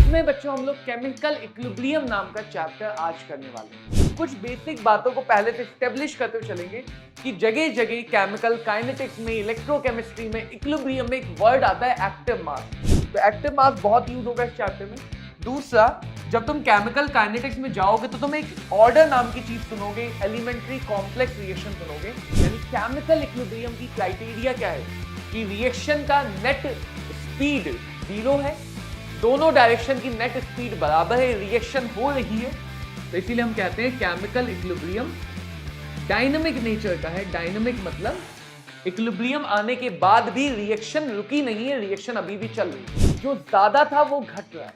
इसमें बच्चों हम लोग केमिकल इक्विलिब्रियम नाम का चैप्टर आज करने वाले हैं। कुछ बेसिक बातों को पहले से स्टेब्लिश करते हुए चलेंगे कि जगह जगह केमिकल काइनेटिक्स में, इलेक्ट्रोकेमिस्ट्री में, इक्विलिब्रियम में एक वर्ड आता है एक्टिव मास। तो एक्टिव मास बहुत यूज होगा इस चैप्टर में। दूसरा, जब तुम केमिकल काइनेटिक्स में जाओगे तो तुम एक ऑर्डर नाम की चीज सुनोगे, एलिमेंट्री कॉम्प्लेक्स रिएक्शन सुनोगे। यानी केमिकल इक्विलिब्रियम की क्राइटेरिया क्या है कि रिएक्शन का नेट स्पीड 0 है, दोनों डायरेक्शन की नेट स्पीड बराबर है, रिएक्शन हो रही है। तो इसीलिए हम कहते हैं केमिकल इक्विलिब्रियम डायनामिक नेचर का है। डायनामिक मतलब इक्विलिब्रियम आने के बाद भी रिएक्शन रुकी नहीं है, रिएक्शन अभी भी चल रही है। जो ज्यादा था वो घट रहा है,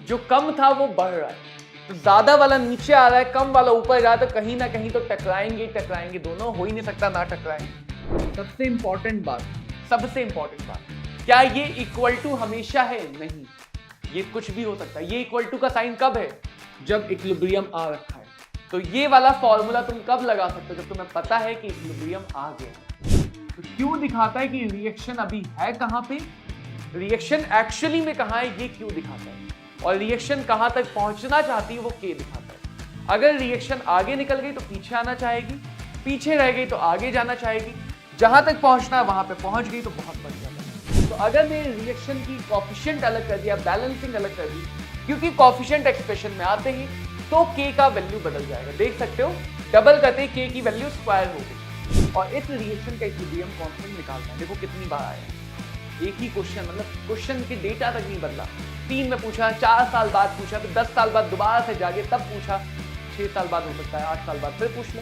जो कम था वो बढ़ रहा है। तो ज्यादा वाला नीचे आ रहा है, कम वाला ऊपर जा रहा है, तो कहीं ना कहीं तो टकराएंगे, दोनों हो ही नहीं सकता ना टकराएंगे। सबसे इंपॉर्टेंट बात, क्या ये इक्वल टू हमेशा है? नहीं, ये कुछ भी हो सकता है। ये इक्वल टू का साइन कब है? जब इक्विलिब्रियम आ रखा है। तो ये वाला फॉर्मूला तुम कब लगा सकते हो? जब तुम्हें पता है कि इक्विलिब्रियम आ गया। तो क्यों दिखाता है कि रिएक्शन अभी है कहां पे, रिएक्शन एक्चुअली में कहां है, ये क्यों दिखाता है, और रिएक्शन कहां तक पहुंचना चाहती है वो के दिखाता है। अगर रिएक्शन आगे निकल गई तो पीछे आना चाहेगी, पीछे रह गई तो आगे जाना चाहेगी, जहां तक पहुंचना है वहां पे पहुंच गई तो बहुत बढ़िया। तो अगर मैंने रिएक्शन की कोफिशिएंट अलग कर दिया, बैलेंसिंग अलग कर दी, क्योंकि कोफिशिएंट एक्सप्रेशन में आते ही तो के का वैल्यू बदल जाएगा। देख सकते हो, डबल करते के की वैल्यू स्क्वायर हो गई। और इस रिएक्शन का इक्विलिब्रियम कांस्टेंट निकालना है। देखो कितनी बार आया एक ही क्वेश्चन, मतलब क्वेश्चन के डेटा तक नहीं बदला। 3 में पूछा, 4 साल बाद पूछा, फिर 10 साल बाद दोबारा से जाके तब पूछा, 6 साल बाद हो सकता है, 8 साल बाद फिर पूछ लो।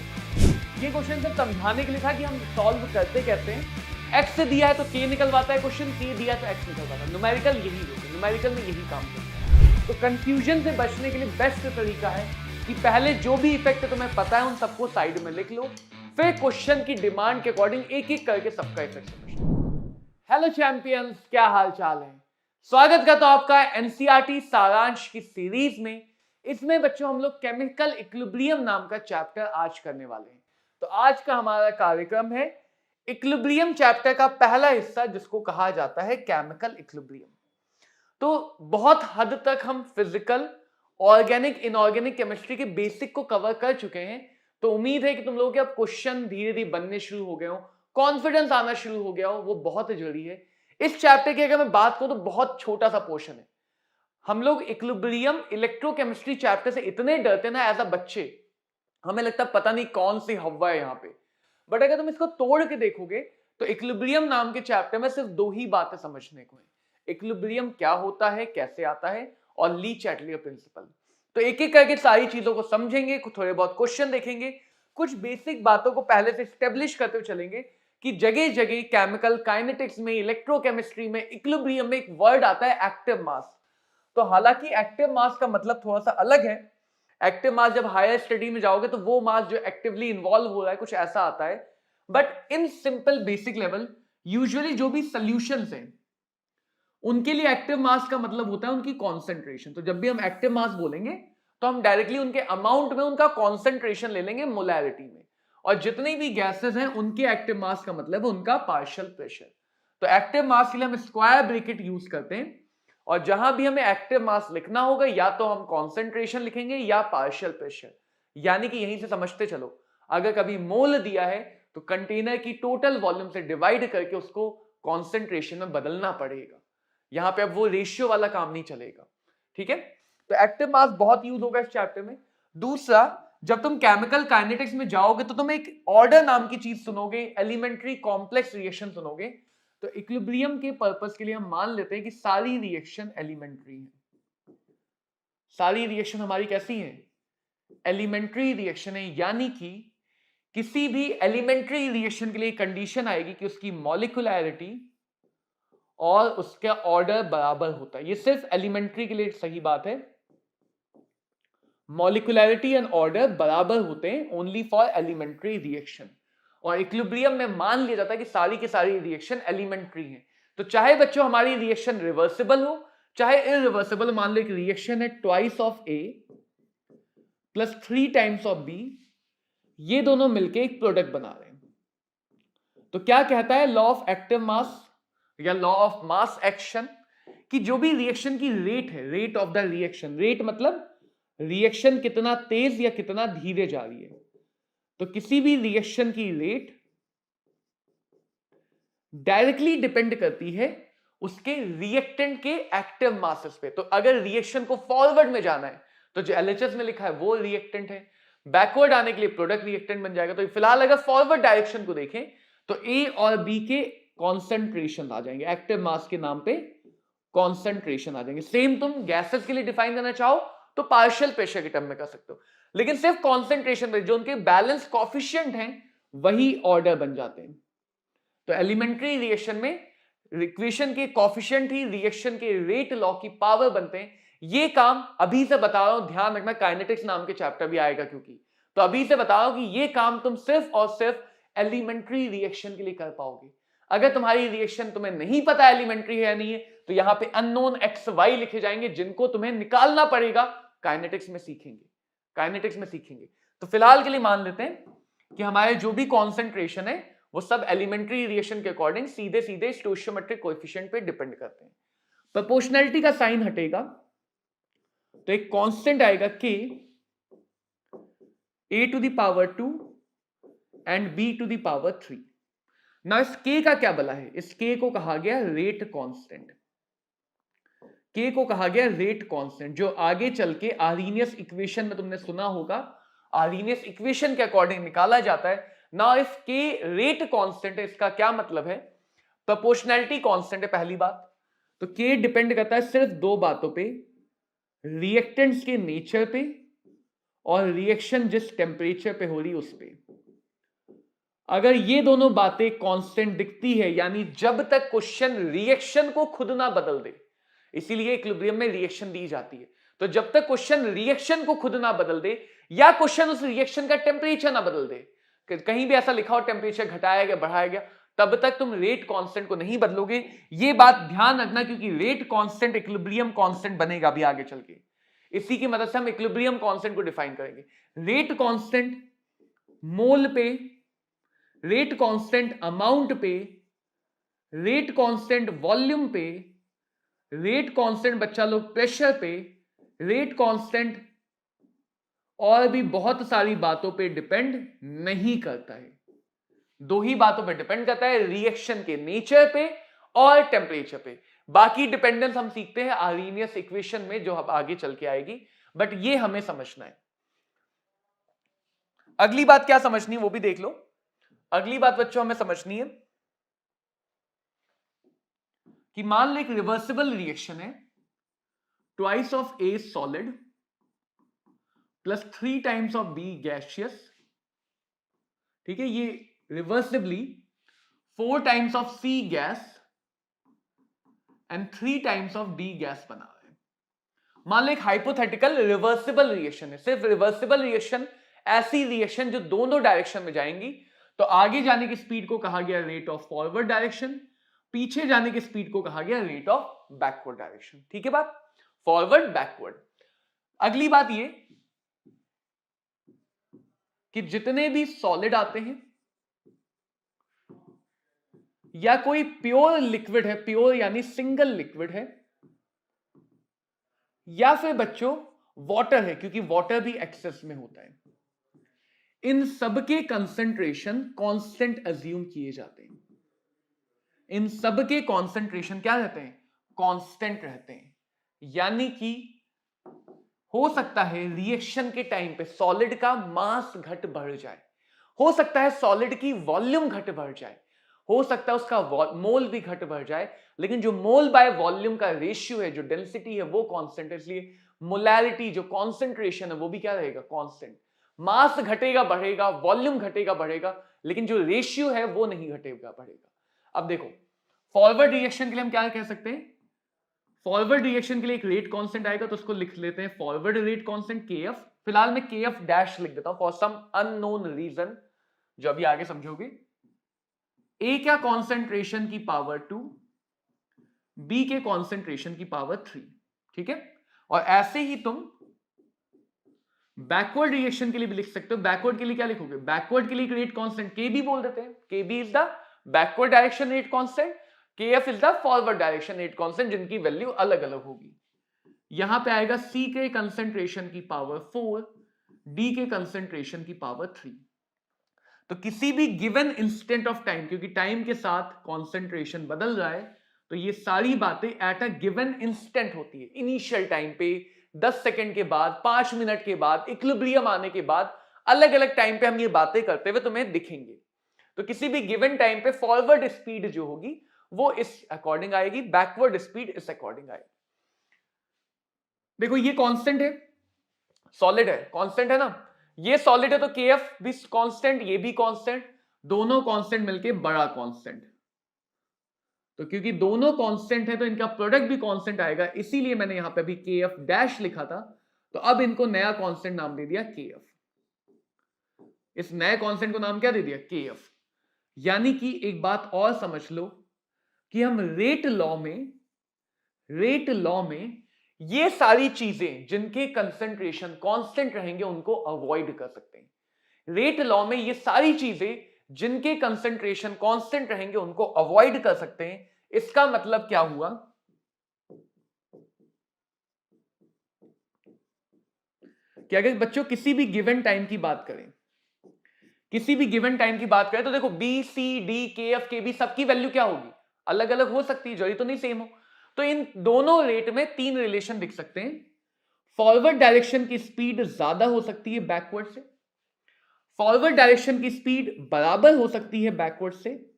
ये क्वेश्चन सिर्फ समझाने के लिए था कि हम सॉल्व करते कैसे हैं। एक्स से दिया है तो के निकलवाता है क्वेश्चन, के दिया है तो एक्स निकलवाता है। न्यूमेरिकल यही होता है, न्यूमेरिकल में यही काम करता है। तो कंफ्यूजन से बचने के लिए बेस्ट तरीका है कि पहले जो भी इफेक्ट तुम्हें पता है उन सबको साइड में लिख लो, फिर क्वेश्चन की डिमांड के अकॉर्डिंग एक एक करके सबका इफेक्ट समझो। हेलो चैंपियंस, क्या हाल चाल है? स्वागत करता हूं आपका एनसीईआरटी सारांश की सीरीज में। इसमें बच्चों हम लोग केमिकल इक्विलिब्रियम नाम का चैप्टर आज करने वाले हैं। तो आज का हमारा कार्यक्रम है इक्विलिब्रियम चैप्टर का पहला हिस्सा, जिसको कहा जाता है केमिकल इक्विलिब्रियम। तो बहुत हद तक हम फिजिकल, ऑर्गेनिक, इनऑर्गेनिक केमिस्ट्री के बेसिक को कवर कर चुके हैं। तो उम्मीद है कि तुम लोगों के अब क्वेश्चन धीरे धीरे बनने शुरू हो गए हो, कॉन्फिडेंस आना शुरू हो गया हो, वो बहुत जरूरी है। इस चैप्टर की अगर मैं बात करूं तो बहुत छोटा सा पोर्शन है। हम लोग इक्विलिब्रियम इलेक्ट्रोकेमिस्ट्री चैप्टर से इतने डरते ना एज अ बच्चे, हमें लगता है पता नहीं कौन सी हवा है यहाँ पे। बट अगर तुम इसको तोड़ के देखोगे तो इक्विलिब्रियम नाम के चैप्टर में सिर्फ 2 ही बातें समझने को है। इक्विलिब्रियम क्या होता है, कैसे आता है, और ली चैटलियर प्रिंसिपल। तो एक एक करके सारी चीजों को समझेंगे, थोड़े बहुत क्वेश्चन देखेंगे, कुछ बेसिक बातों को पहले से स्टेब्लिश करते हुए चलेंगे कि जगह जगह केमिकल काइनेटिक्स में, इलेक्ट्रोकेमिस्ट्री में, इक्विलिब्रियम में एक वर्ड आता है एक्टिव मास। तो हालांकि एक्टिव मास का मतलब थोड़ा सा अलग है। एक्टिव मास जब हायर स्टडी में जाओगे तो वो मास जो एक्टिवली इन्वॉल्व हो रहा है, कुछ ऐसा आता है। But in simple basic level, usually जो भी सॉल्यूशंस हैं उनके लिए एक्टिव मास का मतलब होता है उनकी कॉन्सेंट्रेशन। तो जब भी हम एक्टिव मास बोलेंगे तो हम डायरेक्टली उनके अमाउंट में उनका कॉन्सेंट्रेशन ले लेंगे मोलैरिटी में। और जितनी भी गैसेस हैं उनके एक्टिव मास का मतलब है उनका पार्शियल प्रेशर। तो एक्टिव मास के लिए हम स्क्वायर ब्रैकेट यूज करते हैं, और जहां भी हमें एक्टिव मास लिखना होगा या तो हम कॉन्सेंट्रेशन लिखेंगे या पार्शियल प्रेशर। यानी कि यहीं से समझते चलो, अगर कभी मोल दिया है तो कंटेनर की टोटल वॉल्यूम से डिवाइड करके उसको कॉन्सेंट्रेशन में बदलना पड़ेगा। यहां पे अब वो रेशियो वाला काम नहीं चलेगा। ठीक है, तो एक्टिव मास बहुत यूज होगा इस चैप्टर में। दूसरा, जब तुम केमिकल काइनेटिक्स में जाओगे तो तुम एक ऑर्डर नाम की चीज सुनोगे, एलिमेंट्री कॉम्प्लेक्स रिएक्शन सुनोगे। तो इक्विलिब्रियम के पर्पस के लिए हम मान लेते हैं कि सारी रिएक्शन एलिमेंट्री है। सारी रिएक्शन हमारी कैसी है? एलिमेंट्री रिएक्शन है। यानी कि किसी भी एलिमेंट्री रिएक्शन के लिए कंडीशन आएगी कि उसकी मॉलिक्यूलैरिटी और उसका ऑर्डर बराबर होता है। ये सिर्फ एलिमेंट्री के लिए सही बात है। मॉलिक्यूलैरिटी एंड ऑर्डर बराबर होते हैं ओनली फॉर एलिमेंट्री रिएक्शन। और इक्विलिब्रियम में मान लिया जाता है कि सारी की सारी रिएक्शन एलिमेंट्री है। तो चाहे बच्चों हमारी रिएक्शन रिवर्सिबल हो चाहे इरिवर्सिबल, मान लो एक रिएक्शन है twice of A plus 3 times of B, ये दोनों मिलके एक प्रोडक्ट बना रहे हैं। तो क्या कहता है लॉ ऑफ एक्टिव मास या लॉ ऑफ मास एक्शन कि जो भी रिएक्शन की रेट है, rate of the reaction, rate मतलब रिएक्शन कितना तेज या कितना धीरे जा रही है, तो किसी भी रिएक्शन की रेट डायरेक्टली डिपेंड करती है उसके रिएक्टेंट के एक्टिव मासेस पे। तो अगर रिएक्शन को फॉरवर्ड में जाना है तो जो एलएचएस में लिखा है वो रिएक्टेंट है, बैकवर्ड आने के लिए प्रोडक्ट रिएक्टेंट बन जाएगा। तो फिलहाल अगर फॉरवर्ड डायरेक्शन को देखें तो ए और बी के कॉन्सेंट्रेशन आ जाएंगे, एक्टिव मास के नाम पे कॉन्सेंट्रेशन आ जाएंगे। सेम तुम गैसेस के लिए डिफाइन करना चाहो तो पार्शियल प्रेशर के टर्म में कर सकते हो, लेकिन सिर्फ कॉन्सेंट्रेशन में जो उनके बैलेंस कॉफिशिएंट हैं वही ऑर्डर बन जाते हैं। तो एलिमेंट्री रिएक्शन में इक्वेशन के कॉफिशिएंट ही रिएक्शन के रेट लॉ की पावर बनते हैं। ये काम अभी से बता रहा हूं, ध्यान रखना, काइनेटिक्स नाम के चैप्टर भी आएगा, क्योंकि तो अभी से बता रहा हूं कि ये काम तुम सिर्फ और सिर्फ एलिमेंट्री रिएक्शन के लिए कर पाओगे। अगर तुम्हारी रिएक्शन तुम्हें नहीं पता एलिमेंट्री है या नहीं है तो यहां पे अननोन एक्स वाई लिखे जाएंगे जिनको तुम्हें निकालना पड़ेगा। काइनेटिक्स में सीखेंगे, काइनेटिक्स में सीखेंगे। तो फिलहाल के लिए मान लेते हैं कि हमारे जो भी कॉन्सेंट्रेशन है वो सब एलिमेंट्री रिएक्शन के अकॉर्डिंग सीधे सीधे स्टोइचियोमेट्रिक कोएफिशिएंट पे डिपेंड करते हैं। प्रोपोर्शनैलिटी का साइन हटेगा तो एक कांस्टेंट आएगा k a to the power 2 and b to the power 3। ना इस k का क्या बला है, इस k को कहा गया रेट कांस्टेंट, k को कहा गया रेट कांस्टेंट, जो आगे चल के आर्रीनियस इक्वेशन में तुमने सुना होगा, आर्रीनियस इक्वेशन के अकॉर्डिंग निकाला जाता है। ना इफ k रेट कांस्टेंट है, इसका क्या मतलब है, प्रोपोर्शनैलिटी कांस्टेंट है पहली बात। तो k डिपेंड करता है सिर्फ दो बातों पे, रिएक्टेंट्स के नेचर पे और रिएक्शन जिस टेम्परेचर पे हो रही उस पे। अगर ये दोनों बातें कांस्टेंट दिखती है, यानी जब तक क्वेश्चन रिएक्शन को खुद ना बदल दे, इसीलिए इक्विलिब्रियम में रिएक्शन दी जाती है, तो जब तक क्वेश्चन रिएक्शन को खुद ना बदल दे या क्वेश्चन उस रिएक्शन का टेम्परेचर ना बदल दे, कहीं भी ऐसा लिखा हो टेम्परेचर घटाया गया बढ़ाया गया, तब तक तुम रेट कांस्टेंट को नहीं बदलोगे। ये बात ध्यान रखना, क्योंकि रेट कांस्टेंट इक्विलिब्रियम कांस्टेंट बनेगा अभी आगे चल के। इसी की मदद से हम इक्विलिब्रियम कांस्टेंट को डिफाइन करेंगे। रेट कांस्टेंट मोल पे, रेट कांस्टेंट अमाउंट पे, रेट कांस्टेंट वॉल्यूम पे, रेट कांस्टेंट बच्चा लोग प्रेशर पे, रेट कांस्टेंट और भी बहुत सारी बातों पे डिपेंड नहीं करता है। दो ही बातों पे डिपेंड करता है, रिएक्शन के नेचर पे और टेम्परेचर पे। बाकी डिपेंडेंस हम सीखते हैं आर्रीनियस इक्वेशन में जो अब आगे चल के आएगी, बट ये हमें समझना है। अगली बात क्या समझनी है वो भी देख लो। अगली बात बच्चों हमें समझनी है कि मान लो एक रिवर्सिबल रिएक्शन है, twice of A solid plus 3 times of B gaseous, ठीक है, ये reversibly 4 times of C gas and 3 times of D gas बना रहा है। मान लो एक हाइपोथेटिकल रिवर्सिबल रिएक्शन है, सिर्फ रिवर्सिबल रिएक्शन, ऐसी रिएक्शन जो दोनों डायरेक्शन में जाएंगी। तो आगे जाने की स्पीड को कहा गया रेट ऑफ फॉरवर्ड डायरेक्शन, पीछे जाने की स्पीड को कहा गया रेट ऑफ बैकवर्ड डायरेक्शन। ठीक है बात, फॉरवर्ड बैकवर्ड। अगली बात ये कि जितने भी सॉलिड आते हैं या कोई प्योर लिक्विड है, प्योर यानी सिंगल लिक्विड है, या फिर बच्चों वाटर है, क्योंकि वाटर भी एक्सेस में होता है, इन सबके कंसंट्रेशन कांस्टेंट अज्यूम किए जाते हैं। इन सबके कंसंट्रेशन क्या रहते हैं, कांस्टेंट रहते हैं। यानी कि हो सकता है रिएक्शन के टाइम पे सॉलिड का मास घट बढ़ जाए, हो सकता है सॉलिड की वॉल्यूम घट बढ़ जाए, हो सकता है उसका मोल भी घट बढ़ जाए, लेकिन जो मोल बाय वॉल्यूम का रेशियो है, जो डेंसिटी है वो कांस्टेंट है। इसलिए मोलैरिटी जो कॉन्सेंट्रेशन है वो भी क्या रहेगा, कांस्टेंट। मास घटेगा बढ़ेगा, वॉल्यूम घटेगा बढ़ेगा, लेकिन जो रेशियो है वो नहीं घटेगा बढ़ेगा। अब देखो फॉरवर्ड रिएक्शन के लिए हम क्या कह सकते हैं, फॉरवर्ड रिएक्शन के लिए एक रेट कांस्टेंट आएगा, तो उसको लिख लेते हैं फॉरवर्ड रेट कांस्टेंट KF। फिलहाल मैं KF डैश लिख देता हूं फॉर सम अननोन रीजन, जो अभी आगे समझोगे। A क्या कॉन्सेंट्रेशन की पावर 2, B के कॉन्सेंट्रेशन की पावर 3, ठीक है। और ऐसे ही तुम बैकवर्ड रिएक्शन के लिए भी लिख सकते हो। बैकवर्ड के लिए क्या लिखोगे, बैकवर्ड के लिए रेट कांस्टेंट KB बोल देते हैं, KB is the backward direction rate constant, KF is the forward direction rate constant जिनकी वैल्यू अलग अलग होगी। यहां पे आएगा C के कंसंट्रेशन की पावर 4, D के कंसंट्रेशन की पावर 3। तो किसी भी गिवन इंस्टेंट ऑफ टाइम, क्योंकि टाइम के साथ कंसंट्रेशन बदल रहा है, तो ये सारी बातें एट अ गिवन इंस्टेंट होती है। इनिशियल टाइम पे 10 सेकंड के बाद, 5 मिनट के बाद, इक्विलिब्रियम आने के बाद, अलग अलग टाइम पे हम ये बातें करते हुए तुम्हें दिखेंगे। तो किसी भी गिवन टाइम पे फॉरवर्ड स्पीड जो होगी वो इस अकॉर्डिंग आएगी, बैकवर्ड स्पीड इस अकॉर्डिंग आएगी। देखो ये कांस्टेंट है, सॉलिड है, कांस्टेंट है ना, ये सॉलिड है तो केएफ भी कांस्टेंट, ये भी कांस्टेंट, दोनों कांस्टेंट मिलके बड़ा कांस्टेंट। तो क्योंकि दोनों कांस्टेंट है तो इनका प्रोडक्ट भी कांस्टेंट आएगा, इसीलिए मैंने यहां पे अभी केएफ डैश लिखा था। तो अब इनको नया कांस्टेंट नाम दे दिया केएफ। इस नए कांस्टेंट को नाम क्या दे दिया? केएफ। यानी कि एक बात और समझ लो कि हम रेट लॉ में ये सारी चीजें जिनके कंसंट्रेशन कांस्टेंट रहेंगे उनको अवॉइड कर सकते हैं। रेट लॉ में ये सारी चीजें जिनके कंसंट्रेशन कांस्टेंट रहेंगे उनको अवॉइड कर सकते हैं। इसका मतलब क्या हुआ कि अगर बच्चों किसी भी गिवन टाइम की बात करें, तो देखो बी सी डी के एफ के बी सबकी वैल्यू क्या होगी? अलग अलग हो सकती है, जरूरी तो नहीं सेम हो। तो इन दोनों रेट में 3 रिलेशन दिख सकते हैं। फॉरवर्ड डायरेक्शन की स्पीड ज्यादा हो सकती है बैकवर्ड से, फॉरवर्ड डायरेक्शन की स्पीड बराबर हो सकती है बैकवर्ड से,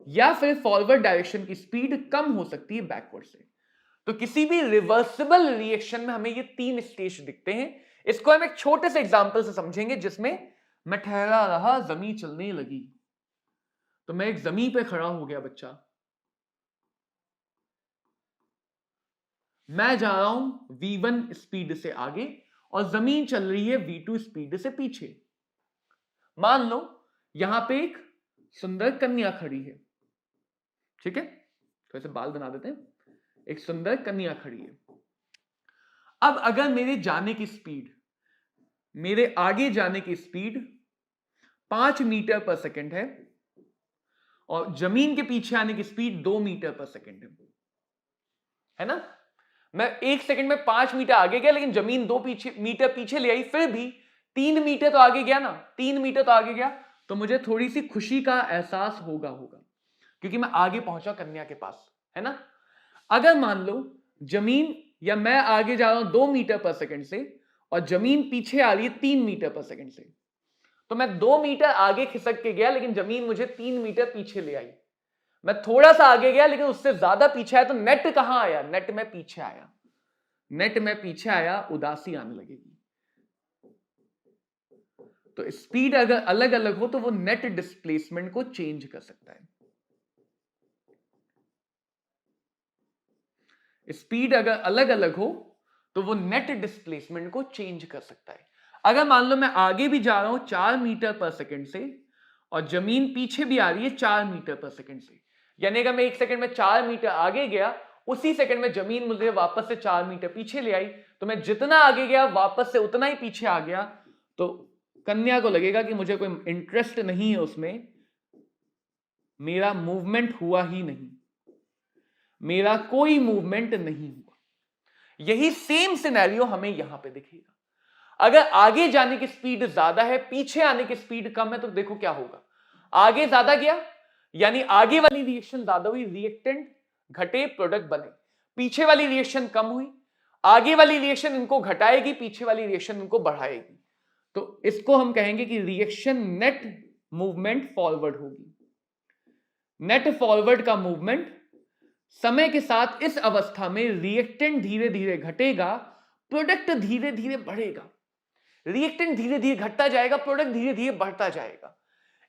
या फिर फॉरवर्ड डायरेक्शन की स्पीड कम हो सकती है बैकवर्ड से। तो किसी भी रिवर्सिबल रिएक्शन में हमें ये 3 स्टेज दिखते हैं। इसको हम एक छोटे से एग्जांपल से समझेंगे, जिसमें मैं ठहरा रहा, जमीन चलने लगी। तो मैं एक जमीन पे खड़ा हो गया बच्चा, मैं जा रहा हूं v1 स्पीड से आगे और जमीन चल रही है v2 स्पीड से पीछे। मान लो यहां पे एक सुंदर कन्या खड़ी है, ठीक है, तो ऐसे बाल बना देते हैं। एक सुंदर कन्या खड़ी है। अब अगर मेरे आगे जाने की स्पीड 5 मीटर पर सेकंड है और जमीन के पीछे आने की स्पीड 2 मीटर पर सेकंड है ना। मैं 1 सेकंड में 5 मीटर आगे गया, लेकिन जमीन 2 मीटर पीछे ले आई, फिर भी 3 मीटर तो आगे गया ना, 3 मीटर तो आगे गया, तो मुझे थोड़ी सी खुशी का एहसास होगा क्योंकि मैं आगे पहुंचा कन्या के पास, है ना। अगर मान लो जमीन या मैं आगे जा रहा हूं 2 मीटर पर सेकंड से और जमीन पीछे आ रही है 3 मीटर पर सेकंड से, तो मैं 2 मीटर आगे खिसक के गया, लेकिन जमीन मुझे 3 मीटर पीछे ले आई। मैं थोड़ा सा आगे गया, लेकिन उससे ज्यादा पीछे आया, तो नेट कहां आया? नेट में पीछे आया, उदासी आने लगेगी। तो स्पीड अगर अलग अलग हो तो वो नेट डिस्प्लेसमेंट को चेंज कर सकता है। स्पीड अगर अलग अलग हो तो वो नेट डिस्प्लेसमेंट को चेंज कर सकता है। अगर मान लो मैं आगे भी जा रहा हूं 4 मीटर पर सेकंड से और जमीन पीछे भी आ रही है 4 मीटर पर सेकंड से, यानी अगर मैं 1 सेकंड में 4 मीटर आगे गया, उसी सेकंड में जमीन मुझे वापस से 4 मीटर पीछे ले आई, तो मैं जितना आगे गया वापस से उतना ही पीछे आ गया। तो कन्या को लगेगा कि मुझे कोई इंटरेस्ट नहीं है उसमें, मेरा मूवमेंट हुआ ही नहीं, मेरा कोई मूवमेंट नहीं हुआ। यही सेम सिनेरियो हमें यहां पे दिखेगा। अगर आगे जाने की स्पीड ज्यादा है, पीछे आने की स्पीड कम है, तो देखो क्या होगा। आगे ज्यादा गया यानी आगे वाली रिएक्शन ज्यादा हुई, रिएक्टेंट घटे, प्रोडक्ट बने। पीछे वाली रिएक्शन कम हुई, आगे वाली रिएक्शन इनको घटाएगी, पीछे वाली रिएक्शन इनको बढ़ाएगी। तो इसको हम कहेंगे कि रिएक्शन नेट मूवमेंट फॉरवर्ड होगी। नेट फॉरवर्ड का मूवमेंट समय के साथ इस अवस्था में रिएक्टेंट धीरे धीरे घटेगा, प्रोडक्ट धीरे धीरे बढ़ेगा। रिएक्टेंट धीरे धीरे घटता जाएगा, प्रोडक्ट धीरे धीरे बढ़ता जाएगा।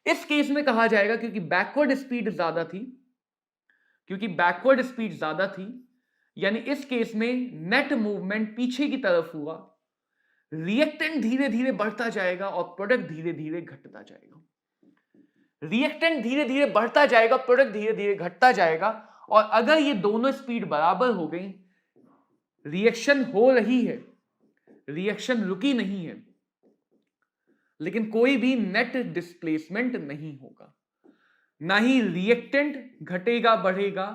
इस केस में कहा जाएगा क्योंकि बैकवर्ड स्पीड ज्यादा थी, यानी इस केस में नेट मूवमेंट पीछे की तरफ हुआ, रिएक्टेंट धीरे धीरे बढ़ता जाएगा और प्रोडक्ट धीरे धीरे घटता जाएगा। रिएक्टेंट धीरे धीरे बढ़ता जाएगा, प्रोडक्ट धीरे धीरे घटता जाएगा। और अगर ये दोनों स्पीड बराबर हो गई, रिएक्शन हो रही है, रिएक्शन रुकी नहीं है, लेकिन कोई भी नेट डिस्प्लेसमेंट नहीं होगा। ना ही रिएक्टेंट घटेगा बढ़ेगा,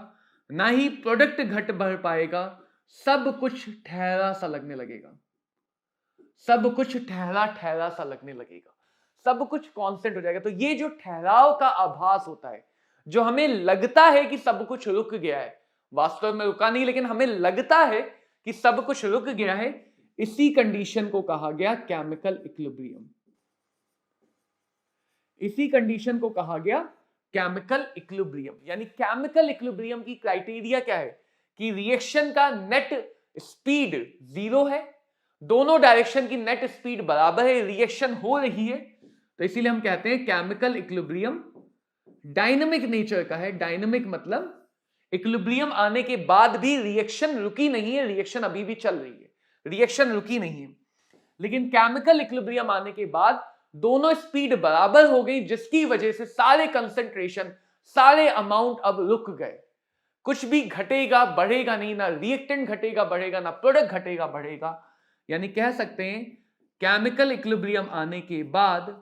ना ही प्रोडक्ट घट बढ़ पाएगा, सब कुछ ठहरा सा लगने लगेगा, सब कुछ ठहरा ठहरा सा लगने लगेगा, सब कुछ कांस्टेंट हो जाएगा। तो ये जो ठहराव का आभास होता है, जो हमें लगता है कि सब कुछ रुक गया है, वास्तव में रुका नहीं, लेकिन हमें लगता है कि सब कुछ रुक गया है, इसी कंडीशन को कहा गया केमिकल इक्विलिब्रियम। इसी कंडीशन को कहा गया केमिकल इक्विलिब्रियम। यानी केमिकल इक्विलिब्रियम की क्राइटेरिया क्या है कि रिएक्शन का नेट स्पीड 0 है, दोनों डायरेक्शन की नेट स्पीड बराबर है, रिएक्शन हो रही है, तो इसीलिए हम कहते हैं केमिकल इक्विलिब्रियम डायनामिक नेचर का है। डायनामिक मतलब इक्विलिब्रियम आने के बाद भी रिएक्शन रुकी नहीं है, रिएक्शन अभी भी चल रही है, रिएक्शन रुकी नहीं है। लेकिन केमिकल इक्विलिब्रियम आने के बाद दोनों स्पीड बराबर हो गई, जिसकी वजह से सारे कंसंट्रेशन, सारे अमाउंट अब रुक गए। कुछ भी घटेगा बढ़ेगा नहीं, ना रिएक्टेंट घटेगा बढ़ेगा, ना प्रोडक्ट घटेगा बढ़ेगा। यानी कह सकते हैं केमिकल इक्विलिब्रियम आने के बाद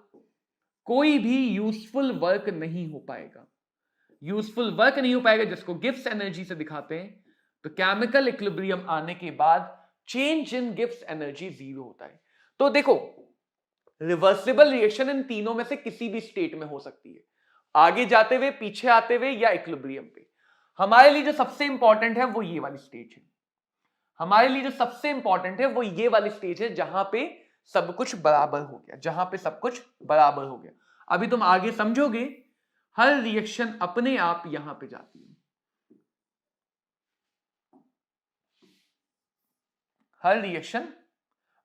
कोई भी यूजफुल वर्क नहीं हो पाएगा। यूजफुल वर्क नहीं हो पाएगा, जिसको गिब्स एनर्जी से दिखाते हैं। तो केमिकल इक्विलिब्रियम आने के बाद चेंज इन गिब्स एनर्जी 0 होता है। तो देखो, रिवर्सिबल रिएक्शन इन तीनों में से किसी भी स्टेट में हो सकती है, आगे जाते हुए, पीछे आते हुए, या इक्विलिब्रियम पे। हमारे लिए जो सबसे इंपॉर्टेंट है वो ये वाली स्टेज है। हमारे लिए जो सबसे इंपॉर्टेंट है वो ये वाली स्टेज है, जहां पे सब कुछ बराबर हो गया, जहां पे सब कुछ बराबर हो गया। अभी तुम आगे समझोगे, हर रिएक्शन अपने आप यहां पे जाती है, हर रिएक्शन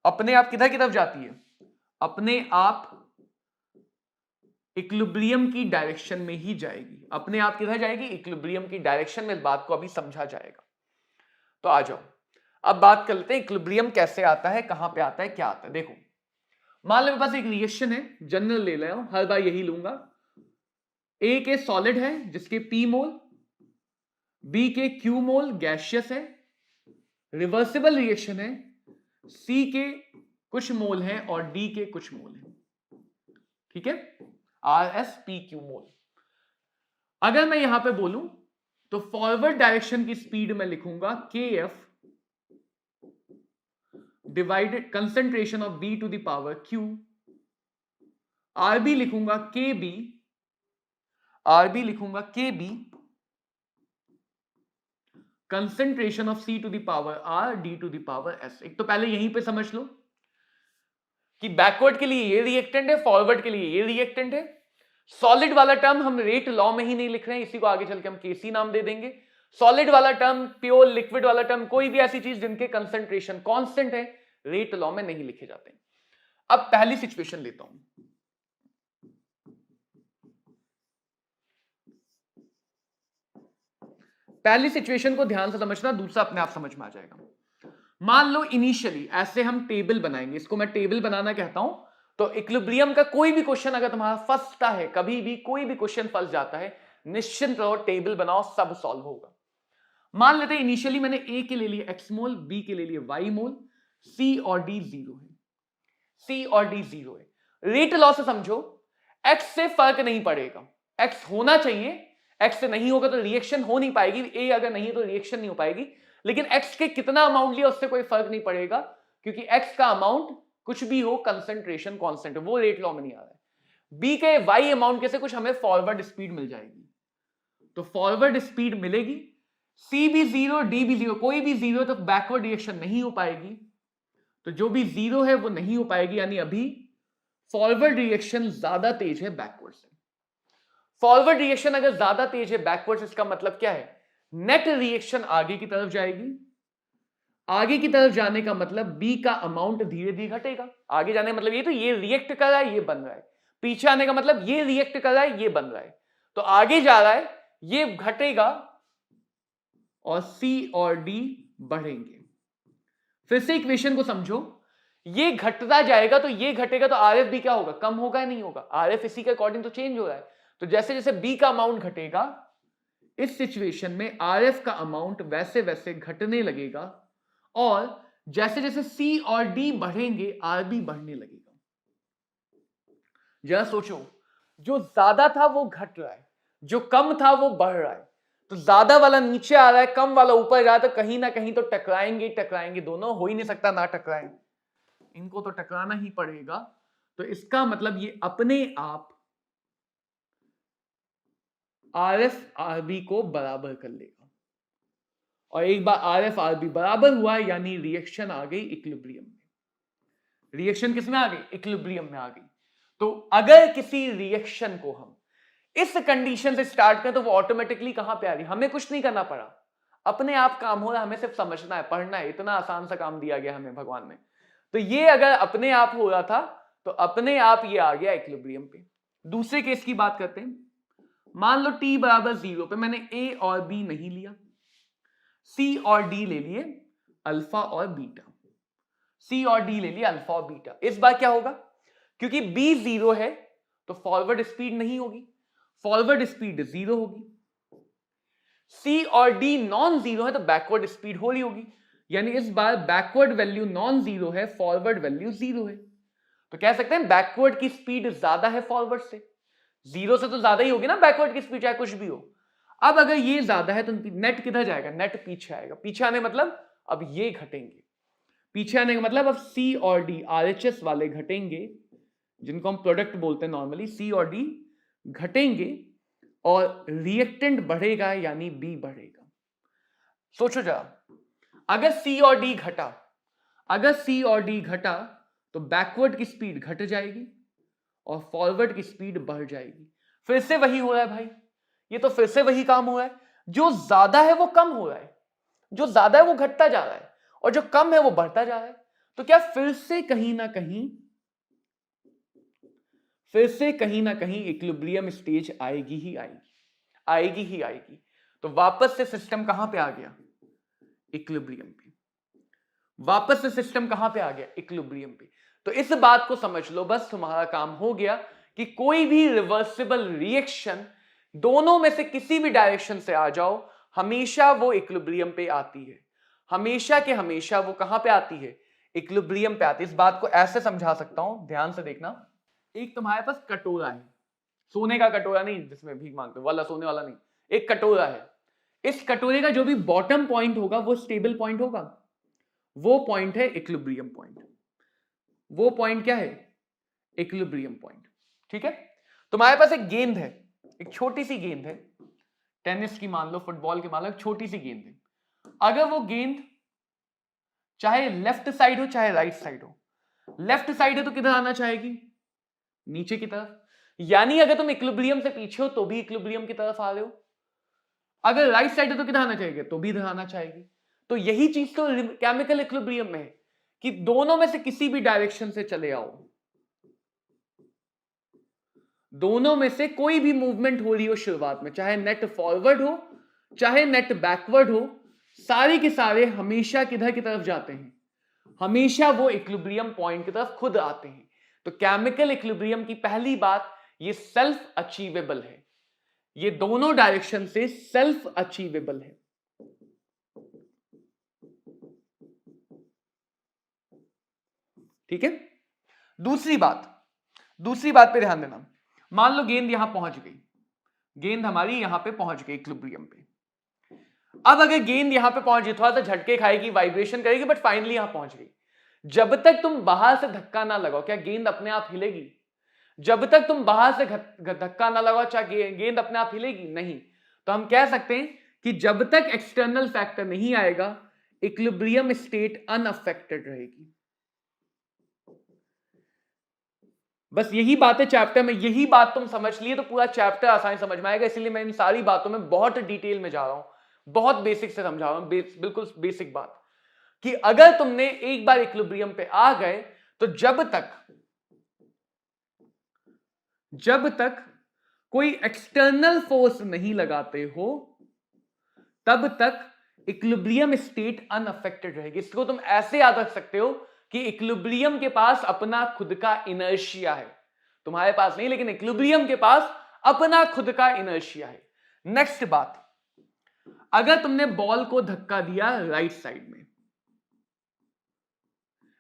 अपने आप किधर की तरफ जाती है, अपने आप इक्विलिब्रियम की डायरेक्शन में ही जाएगी। अपने आप किधर जाएगी, इक्विलिब्रियम की डायरेक्शन में। इस बात को अभी समझा जाएगा। तो आ जाओ, अब बात कर लेते हैं इक्विलिब्रियम कैसे आता है, कहां पे आता है, क्या आता है। देखो, मान लो मेरे पास एक रिएक्शन है, जनरल ले रहा हूं, हर बार यही लूंगा। ए के सॉलिड है जिसके P मोल, बी के Q मोल गैसियस है, रिवर्सिबल रिएक्शन है, C के कुछ मोल हैं और D के कुछ मोल हैं। ठीक है, RsPQ मोल। अगर मैं यहां पे बोलूं तो फॉरवर्ड डायरेक्शन की स्पीड में लिखूंगा KF divided concentration of B to the power Q, RB लिखूंगा KB, RB लिखूंगा KB concentration of C to the power R D to the power S। एक तो पहले यहीं पे समझ लो कि बैकवर्ड के लिए ये रिएक्टेंट है, फॉरवर्ड के लिए ये रिएक्टेंट है। सॉलिड वाला टर्म हम रेट लॉ में ही नहीं लिख रहे हैं, इसी को आगे चल के हम केसी नाम दे देंगे। सॉलिड वाला टर्म, प्योर लिक्विड वाला टर्म, कोई भी ऐसी चीज जिनके कंसंट्रेशन कांस्टेंट है, रेट लॉ में नहीं लिखे जाते। अब पहली सिचुएशन लेता हूं। पहली सिचुएशन को ध्यान से समझना, दूसरा अपने आप समझ में आ जाएगा। मान लो इनिशियली ऐसे हम टेबल बनाएंगे, इसको मैं टेबल बनाना कहता हूं। तो इक्विलिब्रियम का कोई भी क्वेश्चन अगर तुम्हारा फंसता है, कभी भी कोई भी क्वेश्चन फंस जाता है, निश्चिंत रहो, टेबल बनाओ, सब सॉल्व होगा। मान लेते हैं इनिशियली मैंने ए के ले लिए एक्स मोल, बी के ले लिए वाई मोल, सी और डी 0 है, सी और डी 0 है। रेट लॉ से समझो, एक्स से फर्क नहीं पड़ेगा, एक्स होना चाहिए, एक्स से नहीं होगा तो रिएक्शन हो नहीं पाएगी, ए अगर नहीं है तो रिएक्शन नहीं हो पाएगी। लेकिन एक्स के कितना अमाउंट लिया उससे कोई फर्क नहीं पड़ेगा, क्योंकि एक्स का अमाउंट कुछ भी हो, कंसंट्रेशन कांस्टेंट है, वो रेट लॉ में नहीं आ रहा है। बी के वाई अमाउंट के से कुछ हमें फॉरवर्ड स्पीड मिल जाएगी, तो फॉरवर्ड स्पीड मिलेगी, सी भी 0, डी भी 0, कोई भी 0 तो बैकवर्ड रिएक्शन नहीं हो पाएगी, तो जो भी 0 है वो नहीं हो पाएगी। यानी अभी फॉरवर्ड रिएक्शन ज्यादा तेज है बैकवर्ड से। फॉरवर्ड रिएक्शन अगर ज्यादा तेज है बैकवर्ड से, इसका मतलब क्या है, नेट रिएक्शन आगे की तरफ जाएगी। आगे की तरफ जाने का मतलब बी का अमाउंट धीरे धीरे घटेगा। आगे जाने का मतलब ये, तो ये रिएक्ट कर रहा है, ये बन रहा है। पीछे आने का मतलब ये रिएक्ट कर रहा है, ये बन रहा है। तो आगे जा रहा है, ये घटेगा और सी और डी बढ़ेंगे। फिर से इक्वेशन को समझो, ये घटता जाएगा तो ये घटेगा, तो आरएफ भी क्या होगा, कम होगा या नहीं होगा। आरएफ इसी के अकॉर्डिंग तो चेंज हो रहा है। तो जैसे जैसे बी का अमाउंट घटेगा, इस सिचुएशन में आरएफ का अमाउंट वैसे वैसे घटने लगेगा, और जैसे जैसे सी और डी बढ़ेंगे, आरबी बढ़ने लगेगा। जरा सोचो, जो ज्यादा था वो घट रहा है, जो कम था वो बढ़ रहा है, तो ज्यादा वाला नीचे आ रहा है, कम वाला ऊपर जा रहा है, तो कहीं ना कहीं तो टकराएंगे टकराएंगे दोनों, हो ही नहीं सकता ना टकराएं, इनको तो टकराना ही पड़ेगा। तो इसका मतलब ये अपने आप आर एफ आर बी को बराबर कर लेगा, और एक बार आर एफ आर बी बराबर हुआ यानी रिएक्शन आ गई इक्विलिब्रियम में। रिएक्शन किसमें आ गई? इक्विलिब्रियम में आ गई। तो अगर किसी रिएक्शन को हम इस कंडीशन से स्टार्ट करें तो वो ऑटोमेटिकली कहां पे आ रही, हमें कुछ नहीं करना पड़ा, अपने आप काम हो रहा है, हमें सिर्फ समझना है, पढ़ना है, इतना आसान सा काम दिया गया हमें भगवान ने। तो ये अगर अपने आप हो रहा था तो अपने आप ये आ गया इक्विलिब्रियम पे। दूसरे केस की बात करते हैं, मान लो t बराबर 0 पे मैंने a और b नहीं लिया, c और d ले लिए अल्फा और बीटा, c और d ले लिए अल्फा और बीटा। इस बार क्या होगा, क्योंकि b 0 है तो फॉरवर्ड स्पीड नहीं होगी, फॉरवर्ड स्पीड 0 होगी। c और d नॉन जीरो है तो बैकवर्ड स्पीड हो रही होगी, यानी इस बार बैकवर्ड वैल्यू नॉन जीरो है, फॉरवर्ड वैल्यू 0 है। तो कह सकते हैं बैकवर्ड की स्पीड ज्यादा है फॉरवर्ड से, 0 से तो ज्यादा ही होगी ना बैकवर्ड की स्पीड, चाहे कुछ भी हो। अब अगर ये ज्यादा है तो नेट किधर जाएगा, नेट पीछे आएगा। पीछे आने मतलब अब ये घटेंगे, पीछे आने का मतलब अब C और D RHS वाले घटेंगे, जिनको हम प्रोडक्ट बोलते हैं नॉर्मली, C और D घटेंगे और रिएक्टेंट बढ़ेगा यानी B बढ़ेगा। सोचो जरा, अगर C और D घटा, अगर C और D घटा तो बैकवर्ड की स्पीड घट जाएगी और फॉरवर्ड की स्पीड बढ़ जाएगी। फिर से वही हो रहा है भाई, ये तो फिर से वही काम हो रहा है, जो ज्यादा है वो कम हो रहा है, जो ज्यादा है वो घटता जा रहा है और जो कम है वो बढ़ता जा रहा है। तो क्या फिर से कहीं ना कहीं इक्विलिब्रियम स्टेज आएगी ही आएगी, आएगी ही आएगी। तो वापस से सिस्टम कहां पे आ गया, इक्विलिब्रियम पे। वापस से सिस्टम कहां पे आ गया, इक्विलिब्रियम पे। तो इस बात को समझ लो, बस तुम्हारा काम हो गया कि कोई भी रिवर्सिबल रिएक्शन दोनों में से किसी भी डायरेक्शन से आ जाओ, हमेशा वो इक्विलिब्रियम पे आती है, हमेशा के हमेशा वो कहां पे आती है, इक्विलिब्रियम पे आती है। इस बात को ऐसे समझा सकता हूं, ध्यान से देखना। एक तुम्हारे पास कटोरा है, सोने का कटोरा नहीं जिसमें भीख मांगते वाला, सोने वाला नहीं, एक कटोरा है। इस कटोरे का जो भी बॉटम पॉइंट होगा वो स्टेबल पॉइंट होगा, वो पॉइंट है इक्विलिब्रियम पॉइंट। वो पॉइंट क्या है, इक्विलिब्रियम पॉइंट। ठीक है, तुम्हारे पास एक गेंद है, एक छोटी सी गेंद है, टेनिस की मान लो, फुटबॉल की मान लो, एक छोटी सी गेंद है। अगर वो गेंद चाहे लेफ्ट साइड हो चाहे राइट साइड हो, लेफ्ट साइड है तो किधर आना चाहेगी, नीचे की तरफ, यानी अगर तुम इक्विलिब्रियम से पीछे हो तो भी इक्विलिब्रियम की तरफ आ रहे हो, अगर राइट साइड है तो किधर आना चाहेगी, तो भी इधर आना चाहेगी। तो यही चीज तो केमिकल इक्विलिब्रियम में है कि दोनों में से किसी भी डायरेक्शन से चले आओ, दोनों में से कोई भी मूवमेंट हो रही हो शुरुआत में, चाहे नेट फॉरवर्ड हो चाहे नेट बैकवर्ड हो, सारे के सारे हमेशा किधर की तरफ जाते हैं, हमेशा वो इक्विलिब्रियम पॉइंट की तरफ खुद आते हैं। तो केमिकल इक्विलिब्रियम की पहली बात, ये सेल्फ अचीवेबल है, ये दोनों डायरेक्शन से सेल्फ अचीवेबल है। ठीक है, दूसरी बात पे ध्यान देना। मान लो गेंद यहां पहुंच गई, गेंद हमारी यहां पे पहुंच गई इक्विलिब्रियम पे। अब अगर गेंद यहां पे पहुंच गई, थोड़ा सा झटके खाएगी, वाइब्रेशन करेगी, बट फाइनली यहां पहुंच गई। जब तक तुम बाहर से धक्का ना लगाओ, क्या गेंद अपने आप हिलेगी? जब तक तुम बाहर से धक्का ना लगाओ, चाहे गेंद अपने आप हिलेगी नहीं। तो हम कह सकते हैं कि जब तक एक्सटर्नल फैक्टर नहीं आएगा, इक्विलिब्रियम स्टेट अनअफेक्टेड रहेगी। बस यही बात है चैप्टर में, यही बात तुम समझ लिए तो पूरा चैप्टर आसानी समझ में आएगा। इसलिए मैं इन सारी बातों में बहुत डिटेल में जा रहा हूं, बहुत बेसिक से समझा रहा हूं, बिल्कुल बेसिक बात कि अगर तुमने एक बार इक्विलिब्रियम पे आ गए तो जब तक कोई एक्सटर्नल फोर्स नहीं लगाते हो तब तक इक्विलिब्रियम स्टेट अनअफेक्टेड रहेगी। इसको तुम ऐसे याद रख सकते हो कि इक्विलिब्रियम के पास अपना खुद का इनर्शिया है, तुम्हारे पास नहीं, लेकिन इक्विलिब्रियम के पास अपना खुद का इनर्शिया है। नेक्स्ट बात, अगर तुमने बॉल को धक्का दिया राइट साइड में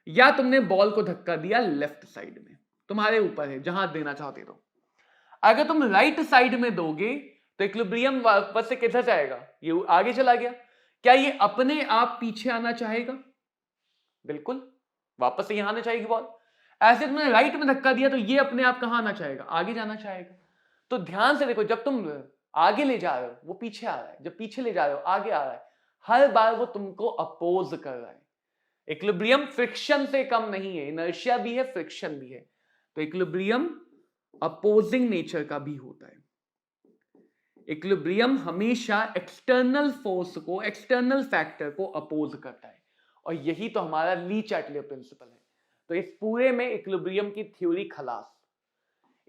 या तुमने बॉल को धक्का दिया लेफ्ट साइड में, तुम्हारे ऊपर है जहां देना चाहते हो। अगर तुम राइट साइड में दोगे तो इक्विलिब्रियम वापस से किधर जाएगा, ये आगे चला गया। क्या ये अपने आप पीछे आना चाहेगा? बिल्कुल, वापस से यहां आना चाहेगी बॉल। ऐसे तुमने राइट में धक्का दिया तो ये अपने आप कहां आना चाहेगा, आगे जाना चाहेगा। तो ध्यान से देखो, जब तुम आगे ले जा रहे हो वो पीछे आ रहा है, जब पीछे ले जा रहे हो आगे आ रहा है, हर बार वो तुमको अपोज कर रहा है। इक्विलिब्रियम फ्रिक्शन से कम नहीं है, इनर्शिया भी है, फ्रिक्शन भी है। तो इक्विलिब्रियम अपोजिंग नेचर का भी होता है। इक्विलिब्रियम हमेशा एक्सटर्नल फोर्स को, एक्सटर्नल फैक्टर को अपोज करता है, और यही तो हमारा ली चैटले प्रिंसिपल है। तो इस पूरे में इक्विलिब्रियम की थ्योरी खलास।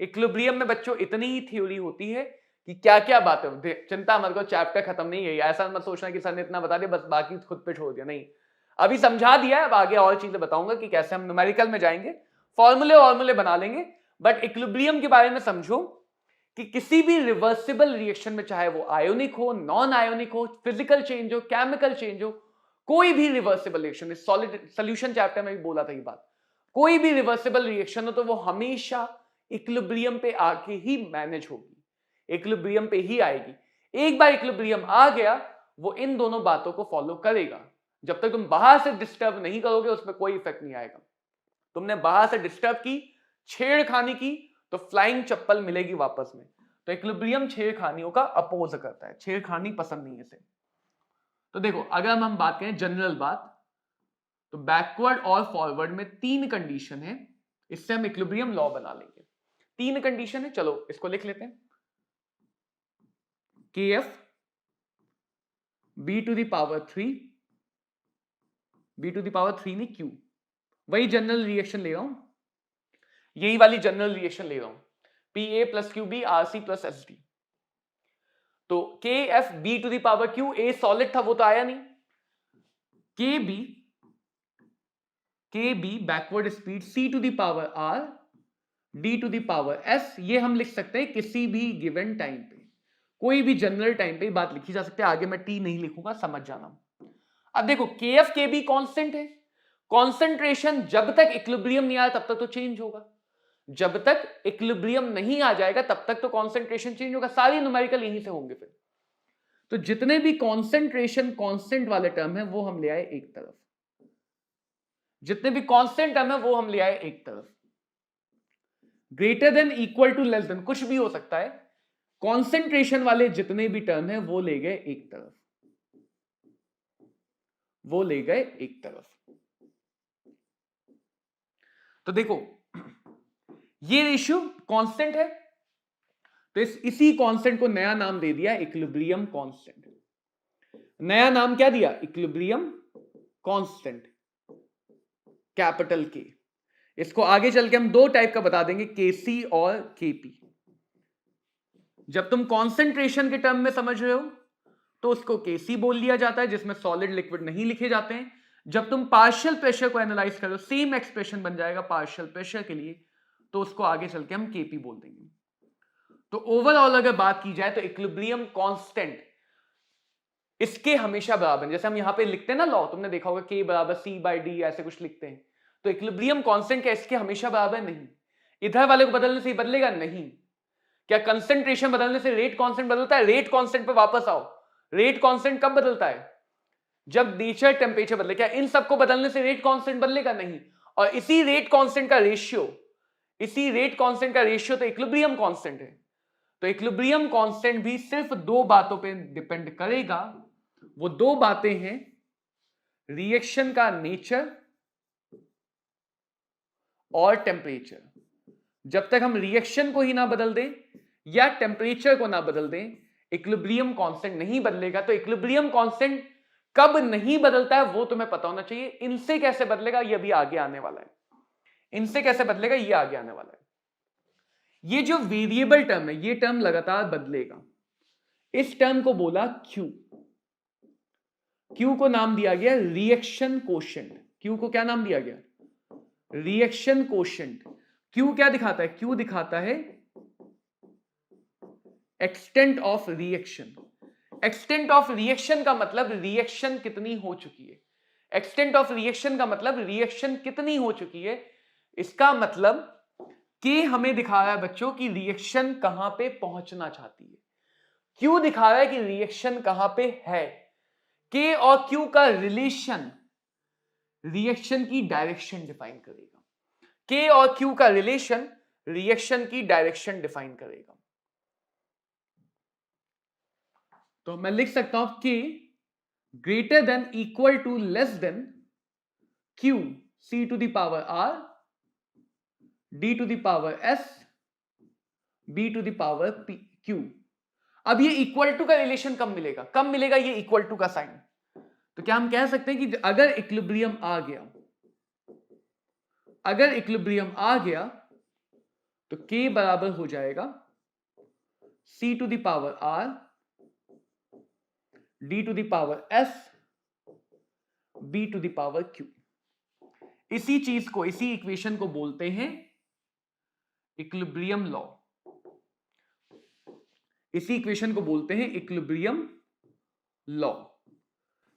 इक्विलिब्रियम में बच्चों इतनी ही थ्योरी होती है कि क्या क्या बातें, चिंता मत करो, चैप्टर खत्म नहीं है, ऐसा मत सोचना कि सर ने इतना बता दिया बस बाकी खुद पे छोड़ दिया, नहीं, अभी समझा दिया है, अब आगे और चीजें बताऊंगा कि कैसे हम न्यूमेरिकल में जाएंगे, फॉर्मूले बना लेंगे। बट इक्विलिब्रियम के बारे में समझो कि किसी भी रिवर्सिबल रिएक्शन में, चाहे वो आयोनिक हो, नॉन आयोनिक हो, फिजिकल चेंज हो, केमिकल चेंज हो, कोई भी reversible reaction, solid solution chapter में भी बोला था ये बात, कोई भी रिवर्सिबल रिएक्शन हो तो वो हमेशा इक्विलिब्रियम पे आके ही मैनेज होगी, इक्विलिब्रियम पे ही आएगी। एक बार इक्विलिब्रियम आ गया वो इन दोनों बातों को फॉलो करेगा। जब तक तुम बाहर से डिस्टर्ब नहीं करोगे उसमें कोई इफेक्ट नहीं आएगा। तुमने बाहर से डिस्टर्ब की, छेड़खानी की, तो फ्लाइंग चप्पल मिलेगी वापस में। तो इक्विलिब्रियम छेड़खानियों का अपोज करता है, छेड़खानी पसंद नहीं है इसे। तो देखो, अगर हम बात करें जनरल बात, तो बैकवर्ड और फॉरवर्ड में 3 कंडीशन है, इससे हम इक्विलिब्रियम लॉ बना लेंगे। 3 कंडीशन है, चलो इसको लिख लेते हैं। KF B to the power 3, B to the power 3 नहीं Q, वही जनरल रिएक्शन ले रहा हूं, यही वाली जनरल रिएक्शन ले रहा हूं, PA plus QB RC plus SD। तो KF B to the power Q, A solid था वो तो आया नहीं, KB backward speed C to the power R D to the power S, ये हम लिख सकते हैं किसी भी गिवन टाइम पे, कोई भी जनरल टाइम पे बात लिखी जा सकती है। आगे मैं T नहीं लिखूंगा, समझ जाना। अब देखो KF KB कांस्टेंट है, कॉन्सेंट्रेशन जब तक इक्विलिब्रियम नहीं आया तब तक तो चेंज होगा, जब तक इक्विलिब्रियम नहीं आ जाएगा तब तक तो कॉन्सेंट्रेशन चेंज होगा, सारी न्यूमेरिकल यहीं से होंगे फिर। तो जितने भी कॉन्सेंट्रेशन कांस्टेंट वाले टर्म है वो हम ले आए एक तरफ, जितने भी कांस्टेंट टर्म है वो हम ले आए एक तरफ। Greater than, equal to, less than, कुछ भी हो सकता है, कॉन्सेंट्रेशन वाले जितने भी टर्म है वो ले गए एक तरफ, वो ले गए एक तरफ। तो देखो ये रेशियो कांस्टेंट है, तो इसी कांस्टेंट को नया नाम दे दिया इक्विलिब्रियम कांस्टेंट। नया नाम क्या दिया? इक्विलिब्रियम कांस्टेंट, कैपिटल के। इसको आगे चल के हम 2 टाइप का बता देंगे, केसी और केपी। जब तुम कॉन्सेंट्रेशन के टर्म में समझ रहे हो तो उसको केसी बोल लिया जाता है, जिसमें सॉलिड लिक्विड नहीं लिखे जाते हैं। जब तुम पार्शियल प्रेशर को एनालाइज करो, सेम एक्सप्रेशन बन जाएगा पार्शियल प्रेशर के लिए, तो उसको आगे चल के हम केपी बोल देंगे। तो ओवरऑल अगर बात की जाए तो इक्विलिब्रियम कांस्टेंट इसके हमेशा बराबर, जैसे हम यहां पे लिखते हैं ना लॉ, तुमने देखा होगा के बराबर C/D ऐसे कुछ लिखते हैं, तो इक्विलिब्रियम कांस्टेंट क्या इसके हमेशा बराबर नहीं? इधर वाले को बदलने से बदलेगा नहीं। क्या कंसंट्रेशन बदलने से रेट कांस्टेंट बदलता है? रेट कांस्टेंट पे वापस आओ, रेट कांस्टेंट कब बदलता है? जब नेचर टेम्परेचर बदले। क्या इन सबको बदलने से रेट कांस्टेंट बदलेगा? नहीं। और इसी रेट कांस्टेंट का रेशियो, इसी रेट कांस्टेंट का रेशियो तो इक्विलिब्रियम कांस्टेंट है। तो इक्विलिब्रियम कांस्टेंट भी सिर्फ 2 बातों पे डिपेंड करेगा। वो 2 बातें हैं, रिएक्शन का नेचर और टेम्परेचर। जब तक हम रिएक्शन को ही ना बदल दें या टेम्परेचर को ना बदल दें, इक्विलिब्रियम कांस्टेंट नहीं बदलेगा। तो इक्विलिब्रियम कांस्टेंट कब नहीं बदलता है वो तुम्हें पता होना चाहिए। इनसे कैसे बदलेगा ये भी आगे आने वाला है, इनसे कैसे बदलेगा ये आगे आने वाला है। ये जो वेरिएबल टर्म है, ये टर्म लगातार बदलेगा। इस टर्म को बोला Q। Q को नाम दिया गया रिएक्शन कोशेंट। Q को क्या नाम दिया गया? Reaction quotient. Q क्या दिखाता है? Q दिखाता है extent of reaction. Extent of reaction का मतलब रिएक्शन कितनी हो चुकी है। एक्सटेंट ऑफ रिएक्शन का मतलब रिएक्शन कितनी हो चुकी है। इसका मतलब कि हमें दिखा रहा है बच्चों की रिएक्शन कहां पे पहुंचना चाहती है। Q दिखा रहा है कि रिएक्शन कहां पे है। K और Q का रिलेशन रिएक्शन की डायरेक्शन डिफाइन करेगा। K और Q का रिलेशन रिएक्शन की डायरेक्शन डिफाइन करेगा। तो मैं लिख सकता हूं K greater than equal to less than Q C to the power R D to the power S B to the power P Q। अब ये इक्वल टू का रिलेशन कब मिलेगा, कब मिलेगा ये इक्वल टू का साइन? तो क्या हम कह सकते हैं कि अगर इक्विलिब्रियम आ गया, अगर इक्विलिब्रियम आ गया तो K बराबर हो जाएगा C to the power R D to the power S B to the power Q। इसी चीज को, इसी इक्वेशन को बोलते हैं इक्विलिब्रियम लॉ। इसी इक्वेशन को बोलते हैं इक्विलिब्रियम लॉ।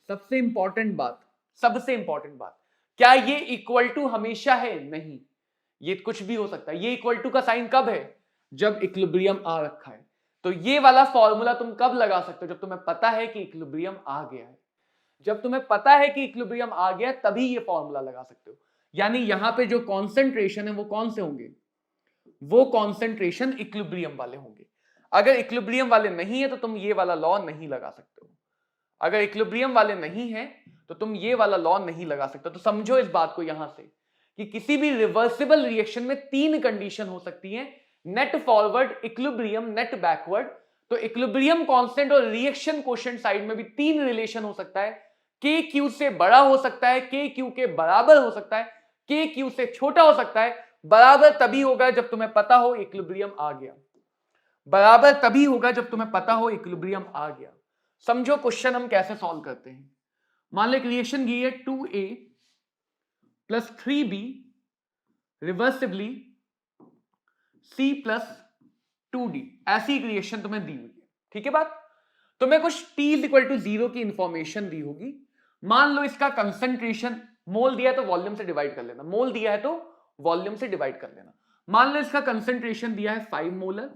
सबसे इंपॉर्टेंट बात, सबसे इंपॉर्टेंट बात, क्या ये इक्वल टू हमेशा है? नहीं, ये कुछ भी हो सकता है। ये इक्वल टू का साइन कब है? जब इक्विलिब्रियम आ रखा है। तो ये वाला फॉर्मूला तुम कब लगा सकते हो? जब तुम्हें पता है कि इक्विलिब्रियम आ गया है। जब तुम्हें पता है कि इक्विलिब्रियम आ गया तभी ये फॉर्मूला लगा सकते हो। यानी यहां पे जो कॉन्सेंट्रेशन है वो कौन से होंगे? वो कॉन्सेंट्रेशन इक्विलिब्रियम वाले होंगे। अगर इक्विलिब्रियम वाले नहीं है तो तुम ये वाला लॉ नहीं लगा सकते हो। अगर इक्विलिब्रियम वाले नहीं है तो तुम ये वाला लॉ नहीं लगा सकते। तो समझो इस बात को यहां से कि किसी भी रिवर्सिबल रिएक्शन में तीन कंडीशन हो सकती है, net forward, equilibrium, net backward. तो इक्विलिब्रियम कांस्टेंट और रिएक्शन कोशेंट साइड में भी तीन रिलेशन हो सकता है। के क्यू से बड़ा हो सकता है, के क्यू के बराबर हो सकता है, के क्यू से छोटा हो सकता है। बराबर तभी होगा जब तुम्हें पता हो इक्विलिब्रियम आ गया। बराबर तभी होगा जब तुम्हें पता हो इक्विलिब्रियम आ गया। समझो क्वेश्चन हम कैसे सॉल्व करते हैं। मान लो एक रिएक्शन दी है 2A plus 3B reversibly C plus 2D। ऐसी एक रिएक्शन तुम्हें दी हुई है, ठीक है बात। तुम्हें कुछ T इक्वल टू 0 की इंफॉर्मेशन दी होगी। मान लो इसका कंसंट्रेशन, मोल दिया है तो वॉल्यूम से डिवाइड कर लेना, मोल दिया है तो वॉल्यूम से डिवाइड कर लेना। मान लो इसका कंसंट्रेशन दिया है 5 मोलर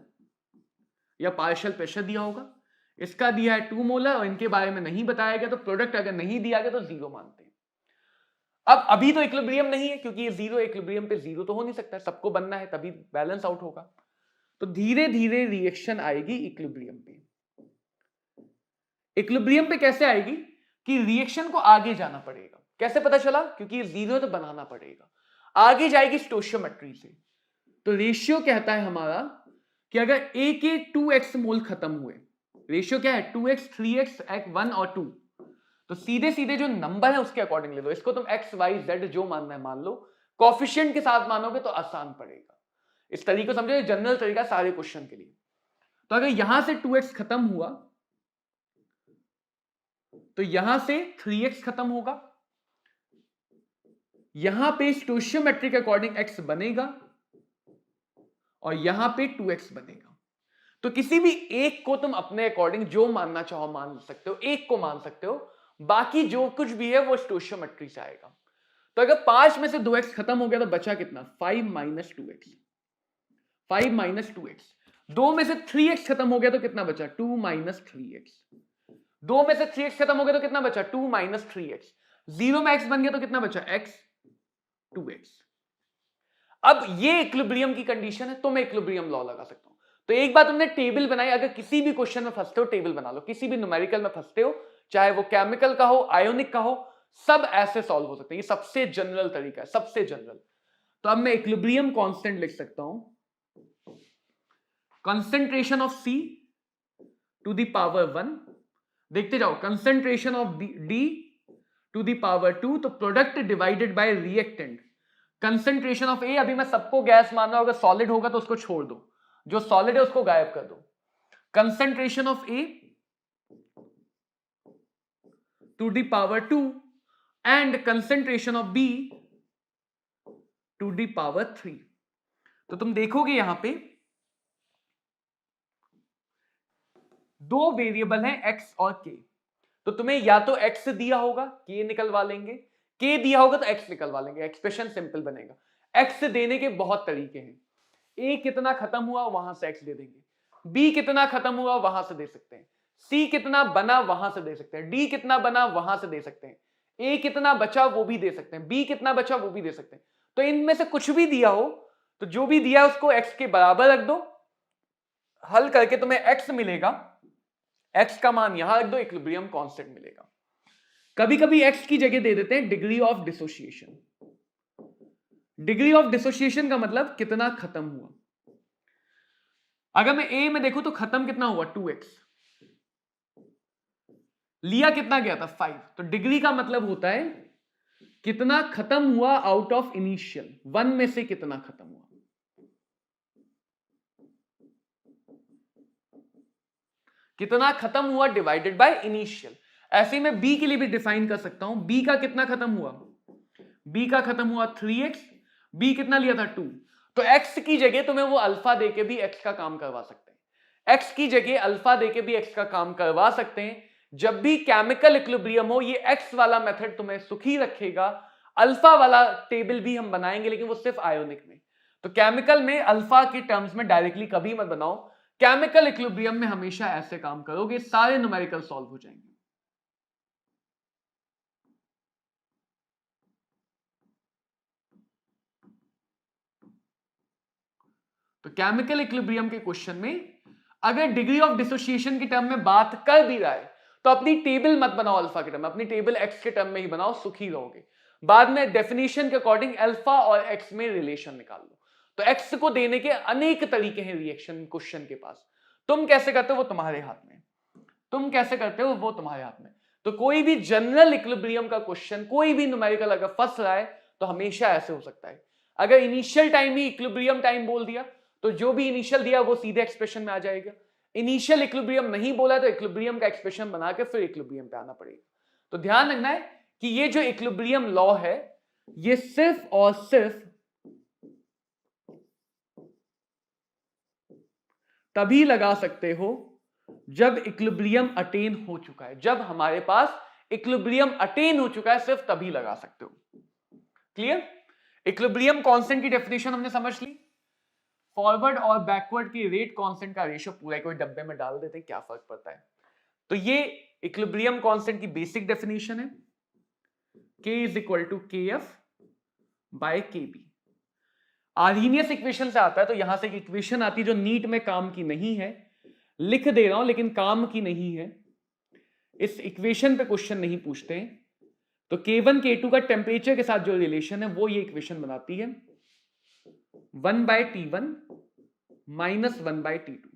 या पार्शियल प्रेशर दिया होगा, इसका दिया है 2 मोलर और इनके बारे में नहीं बताया गया, तो प्रोडक्ट अगर नहीं दिया गया तो 0 मानते हैं। अब अभी तो इक्विलिब्रियम नहीं है क्योंकि ये 0 इक्विलिब्रियम पे 0 तो हो नहीं सकता, सबको बनना है तभी बैलेंस आउट होगा। तो धीरे धीरे रिएक्शन आएगी इक्विलिब्रियम पे। इक्विलिब्रियम पे कैसे आएगी कि रिएक्शन को आगे जाना पड़ेगा। कैसे पता चला? क्योंकि ये 0 तो बनाना पड़ेगा। आगे जाएगी स्टोइचियोमेट्री से। तो रेशियो कहता है हमारा कि अगर A के 2x मोल खत्म हुए, रेशियो क्या है? 2x, 3x, 1 और 2। तो सीधे सीधे जो नंबर है उसके अकॉर्डिंग ले लो। इसको तुम x, y, z जो मानना है मान लो। कोएफिशिएंट के साथ मानोगे तो आसान पड़ेगा। इस तरीके को समझो, जनरल तरीका सारे क्वेश्चन के लिए। तो अगर यहां से 2x खत्म हुआ तो यहां से 3x खत्म होगा। यहां पे स्टोइचियोमेट्री के अकॉर्डिंग x बनेगा और यहां पे 2x बनेगा। तो किसी भी एक को तुम अपने अकॉर्डिंग जो मानना चाहो मान सकते हो, एक को मान सकते हो, बाकी जो कुछ भी है वो स्टोइचियोमेट्री से आएगा। तो अगर 5 में से 2x खत्म हो गया तो बचा कितना? 5 माइनस 2x, 5 माइनस 2x। 2 में से 3x खत्म हो गया तो कितना बचा? 2 माइनस 3x। 2 में से 3x खत्म हो गया तो कितना बचा? 2 माइनस 3x। 0 में x बन गया तो कितना बचा? x, 2x। अब ये इक्विलिब्रियम की कंडीशन है तो मैं इक्विलिब्रियम लॉ लगा सकता हूं। तो एक बार तुमने टेबल बनाई, अगर किसी भी क्वेश्चन में फंसते हो टेबल बना लो, किसी भी न्यूमेरिकल में फंसते हो, चाहे वो केमिकल का हो, आयोनिक का हो, सब ऐसे सॉल्व हो सकते हैं। ये सबसे जनरल तरीका है, सबसे जनरल। तो अब मैं इक्विलिब्रियम कांस्टेंट लिख सकता हूं, concentration of C to the power 1। देखते जाओ, concentration of D to the power 2। तो product divided by reactant. Concentration of A, अभी मैं सबको गैस मान रहा हूं, अगर सॉलिड होगा तो उसको छोड़ दो, जो सॉलिड है उसको गायब कर दो। Concentration of A to the power 2 and concentration of B to the power 3। तो तुम देखोगे यहां पे दो वेरिएबल हैं x और k। तो तुम्हें या तो x दिया होगा, k निकलवा लेंगे, k दिया होगा तो x निकलवा लेंगे, एक्सप्रेशन सिंपल बनेगा। x देने के बहुत तरीके हैं। a कितना खत्म हुआ वहां से x दे देंगे, बी कितना खत्म हुआ वहां से दे सकते हैं, सी कितना बना वहां से दे सकते हैं, डी कितना बना वहां से दे सकते हैं, ए कितना बचा वो भी दे सकते हैं, बी कितना बचा वो भी दे सकते हैं। तो इनमें से कुछ भी दिया हो तो जो भी दिया है उसको एक्स के बराबर रख दो, हल करके तुम्हें एक्स मिलेगा, एक्स का मान यहां रख दो, इक्विलिब्रियम कांस्टेंट मिलेगा। कभी कभी एक्स की जगह दे देते हैं degree of dissociation. Degree of dissociation का मतलब कितना खत्म हुआ। अगर मैं ए में देखूं तो खत्म कितना हुआ 2x, लिया कितना गया था 5, तो डिग्री का मतलब होता है कितना खत्म हुआ आउट ऑफ इनिशियल, 1 में से कितना खत्म हुआ। कितना खत्म हुआ डिवाइडेड बाय इनिशियल। ऐसे ही मैं बी के लिए भी डिफाइन कर सकता हूं, बी का कितना खत्म हुआ, बी का खत्म हुआ 3x, बी कितना लिया था 2, तो x की जगह तुम्हें वो अल्फा देके भी x का काम करवा सकते हैं, x की जगह अल्फा देके भी x का काम करवा सकते हैं। जब भी केमिकल इक्विलिब्रियम हो ये x वाला मेथड तुम्हें सुखी रखेगा। अल्फा वाला टेबल भी हम बनाएंगे लेकिन वो सिर्फ आयोनिक में, तो केमिकल में अल्फा के टर्म्स में डायरेक्टली कभी मत बनाओ, केमिकल इक्विलिब्रियम में हमेशा ऐसे काम करोगे, सारे न्यूमेरिकल सॉल्व हो जाएंगे। तो केमिकल इक्विलिब्रियम के क्वेश्चन में अगर डिग्री ऑफ डिसोसिएशन के टर्म में बात कर भी रहा है तो अपनी टेबल मत बनाओ अल्फा के टर्म में, अपनी टेबल एक्स के टर्म में ही बनाओ, सुखी रहोगे। बाद में डेफिनेशन के अकॉर्डिंग अल्फा और एक्स में रिलेशन निकाल लो। तो एक्स को देने के अनेक तरीके हैं रिएक्शन क्वेश्चन के पास, तुम कैसे करते हो वो तुम्हारे हाथ में, तुम कैसे करते हो वो तुम्हारे हाथ में। तो कोई भी जनरल इक्विलिब्रियम का क्वेश्चन, कोई भी न्यूमेरिकल अगर फंस रहा है तो हमेशा ऐसे हो सकता है। अगर इनिशियल टाइम ही इक्विलिब्रियम टाइम बोल दिया तो जो भी इनिशियल दिया वो सीधे एक्सप्रेशन में आ जाएगा। इनिशियल इक्विलिब्रियम नहीं बोला तो इक्विलिब्रियम का एक्सप्रेशन बना के फिर इक्विलिब्रियम पे आना पड़ेगा। तो ध्यान रखना है कि ये जो इक्विलिब्रियम लॉ है ये सिर्फ और सिर्फ तभी लगा सकते हो जब इक्विलिब्रियम अटेन हो चुका है, जब हमारे पास इक्विलिब्रियम अटेन हो चुका है सिर्फ तभी लगा सकते हो। क्लियर? इक्विलिब्रियम कांस्टेंट की डेफिनेशन हमने समझ ली, फॉरवर्ड और बैकवर्ड की रेट कांस्टेंट का रेशियो पूरा कोई डब्बे में डाल देते हैं, क्या फर्क पड़ता है। तो ये इक्विलिब्रियम कांस्टेंट की बेसिक डेफिनेशन है, K is equal to KF by KB। Arrhenius equation से आता है, तो यहां से एक इक्वेशन आती है जो नीट में काम की नहीं है, लिख दे रहा हूं लेकिन काम की नहीं है, इस इक्वेशन पे क्वेश्चन नहीं पूछते। तो K1 K2 का टेम्परेचर के साथ जो रिलेशन है वो ये इक्वेशन बनाती है 1/T1 minus 1/T2,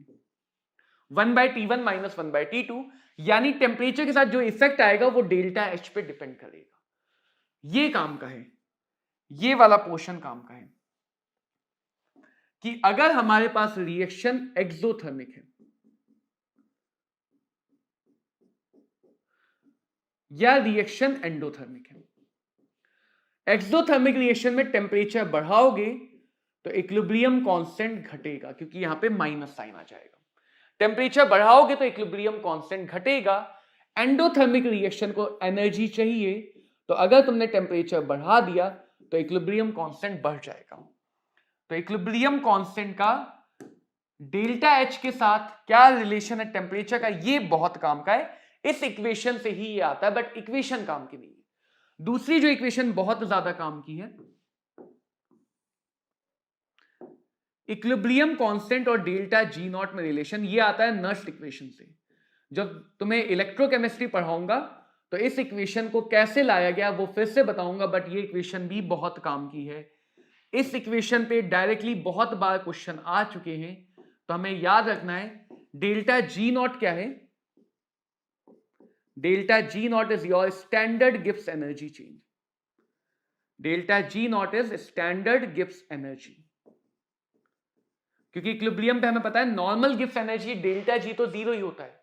1/T1 minus 1/T2, यानी टेम्परेचर के साथ जो इफेक्ट आएगा वो डेल्टा H पे डिपेंड करेगा। ये काम का है, ये वाला पोर्शन काम का है कि अगर हमारे पास रिएक्शन एक्सोथर्मिक है या रिएक्शन एंडोथर्मिक है, एक्सोथर्मिक रिएक्शन में टेम्परेचर बढ़ाओगे तो इक्विलिब्रियम कांस्टेंट घटेगा क्योंकि यहां पे माइनस साइन आ जाएगा। टेम्परेचर बढ़ाओगे तो इक्विलिब्रियम कांस्टेंट घटेगा। एंडोथर्मिक रिएक्शन को एनर्जी चाहिए, तो अगर तुमने टेम्परेचर बढ़ा दिया तो इक्विलिब्रियम कांस्टेंट बढ़ जाएगा। तो इक्विलिब्रियम कांस्टेंट का डेल्टा H के साथ क्या रिलेशन है टेम्परेचर का, ये बहुत काम का है, इस इक्वेशन से ही ये आता है, बट इक्वेशन काम की नहीं है। दूसरी जो इक्वेशन बहुत ज्यादा काम की है, इक्विलिब्रियम कांस्टेंट और डेल्टा G0 में रिलेशन, ये आता है नर्स्ट इक्वेशन से। जब तुम्हें इलेक्ट्रोकेमिस्ट्री पढ़ाऊंगा तो इस इक्वेशन को कैसे लाया गया वो फिर से बताऊंगा, बट ये इक्वेशन भी बहुत काम की है। इस इक्वेशन पे डायरेक्टली बहुत बार क्वेश्चन आ चुके हैं, तो हमें याद रखना है डेल्टा G0 क्या है। Delta G0 is your standard Gibbs energy change. Delta G0 is standard Gibbs energy, क्योंकि इक्विलिब्रियम पे हमें पता है normal Gibbs energy delta G तो जीरो ही होता है।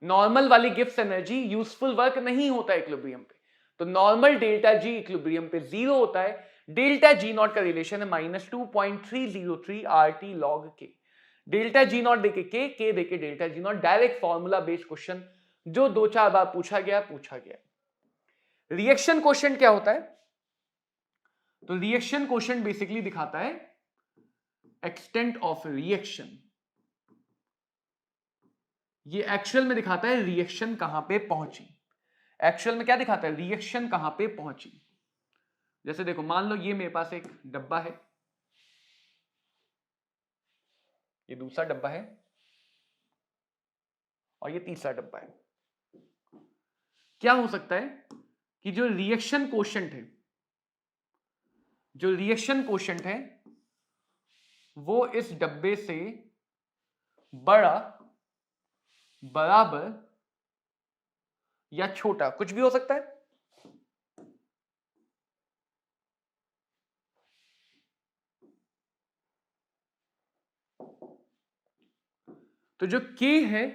नॉर्मल वाली गिब्स एनर्जी यूजफुल वर्क नहीं होता है इक्विलिब्रियम पे, तो नॉर्मल डेल्टा G इक्विलिब्रियम पे जीरो होता है। डेल्टा G0 का रिलेशन है -2.303 RT log K। Delta G0 देके K देके delta G0, direct formula based question जो 2-4 बार पूछा गया। रिएक्शन क्वेश्चन क्या होता है, तो रिएक्शन क्वेश्चन बेसिकली दिखाता है एक्सटेंट ऑफ रिएक्शन ये एक्चुअल में दिखाता है रिएक्शन कहां पे पहुंची। एक्चुअल में क्या दिखाता है, रिएक्शन कहां पे पहुंची। जैसे देखो मान लो ये मेरे पास एक डब्बा है, ये दूसरा डब्बा है और ये तीसरा डब्बा है। क्या हो सकता है कि जो रिएक्शन कोशेंट है, जो रिएक्शन कोशेंट है वो इस डब्बे से बड़ा, बराबर या छोटा, कुछ भी हो सकता है। तो जो K है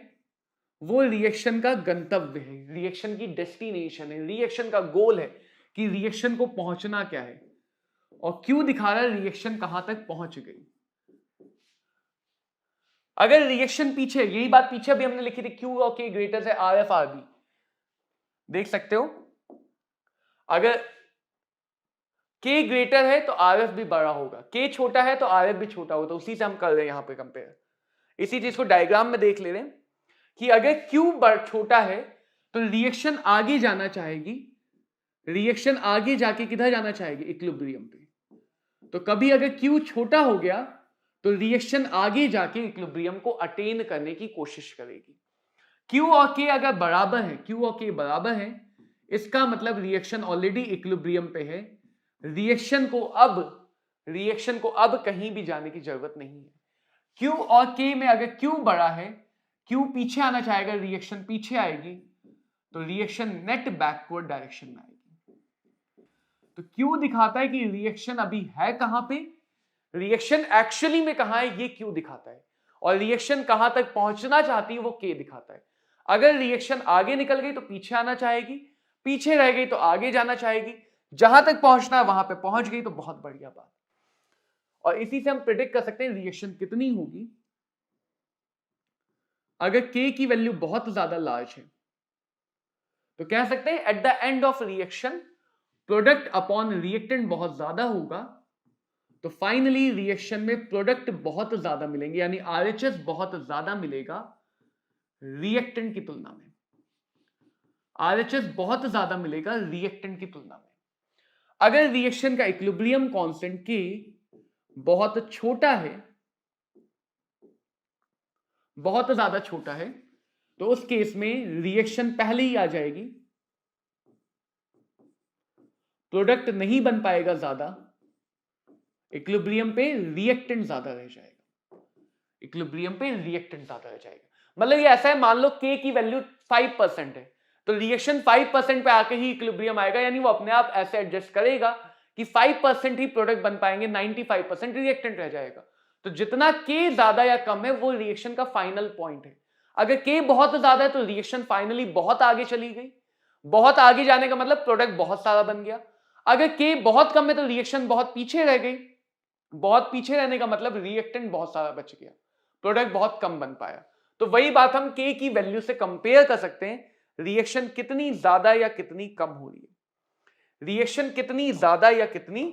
वो रिएक्शन का गंतव्य है, रिएक्शन की डेस्टिनेशन है, रिएक्शन का गोल है कि रिएक्शन को पहुंचना क्या है। और Q दिखा रहा है रिएक्शन कहां तक पहुंच गई। अगर रिएक्शन पीछे, यही बात पीछे भी हमने लिखी थी, Q और K ग्रेटर है RF RB, देख सकते हो। अगर K ग्रेटर है तो RF भी बड़ा होगा, K छोटा है तो RF भी छोटा होगा। तो उसी से हम कर रहे हैं यहां पे कंपेयर। इसी चीज को डायग्राम में देख ले रहे हैं कि अगर Q छोटा है तो रिएक्शन आगे जाना चाहेगी, रिएक्शन आगे जाके किधर जाना चाहेगी, इक्विलिब्रियम पे। तो कभी अगर Q छोटा हो गया तो रिएक्शन आगे जाके इक्विलिब्रियम को अटेन करने की कोशिश करेगी। Q और K अगर बराबर है, Q और K बराबर है, इसका मतलब रिएक्शन ऑलरेडी इक्विलिब्रियम पे है। रिएक्शन को अब कहीं भी जाने की जरूरत नहीं है। Q और K में अगर Q बड़ा है, Q पीछे आना चाहेगा, रिएक्शन पीछे आएगी, तो रिएक्शन नेट बैकवर्ड डायरेक्शन में आएगी। तो Q दिखाता है कि रिएक्शन अभी है कहां पे, रिएक्शन एक्चुअली में कहां है ये Q दिखाता है, और रिएक्शन कहां तक पहुंचना चाहती है वो K दिखाता है। अगर रिएक्शन आगे निकल गई तो पीछे आना चाहेगी, पीछे रह गई तो आगे जाना चाहेगी, जहां तक पहुंचना है वहां पे पहुंच गई तो बहुत बढ़िया बात। और इसी से हम प्रिडिक्ट कर सकते हैं रिएक्शन कितनी होगी। अगर K की वैल्यू बहुत ज्यादा लार्ज है तो कह सकते हैं at the end of reaction product upon reactant बहुत ज्यादा होगा, तो फाइनली रिएक्शन में प्रोडक्ट बहुत ज्यादा मिलेंगे, यानी RHS बहुत ज्यादा मिलेगा रिएक्टेंट की तुलना में। RHS बहुत ज्यादा मिलेगा रिएक्टेंट की तुलना में। अगर रिएक्शन का इक्विलिब्रियम कांस्टेंट K बहुत छोटा है, बहुत ज्यादा छोटा है, तो उस केस में रिएक्शन पहले ही आ जाएगी, प्रोडक्ट नहीं बन पाएगा ज्यादा, इक्विलिब्रियम पे रिएक्टेंट ज्यादा रह जाएगा, इक्विलिब्रियम पे रिएक्टेंट ज्यादा रह जाएगा। मतलब ये ऐसा है, मान लो K की वैल्यू 5% है तो रिएक्शन 5% पे आके ही इक्विलिब्रियम आएगा, यानी वो अपने आप ऐसे एडजस्ट करेगा कि 5% ही प्रोडक्ट बन पाएंगे, 95% रिएक्टेंट रह जाएगा। तो जितना K ज्यादा या कम है वो रिएक्शन का फाइनल पॉइंट है। अगर K बहुत ज्यादा है तो रिएक्शन फाइनली बहुत आगे चली गई, बहुत आगे जाने का मतलब प्रोडक्ट बहुत सारा बन गया। अगर K बहुत कम है तो रिएक्शन बहुत पीछे रह गई, बहुत पीछे रहने का मतलब रिएक्टेंट बहुत सारा बच गया, प्रोडक्ट बहुत कम बन पाया। तो वही बात हम K की वैल्यू से कंपेयर कर सकते हैं, रिएक्शन कितनी ज्यादा या कितनी कम हो रही है, रिएक्शन कितनी ज्यादा या कितनी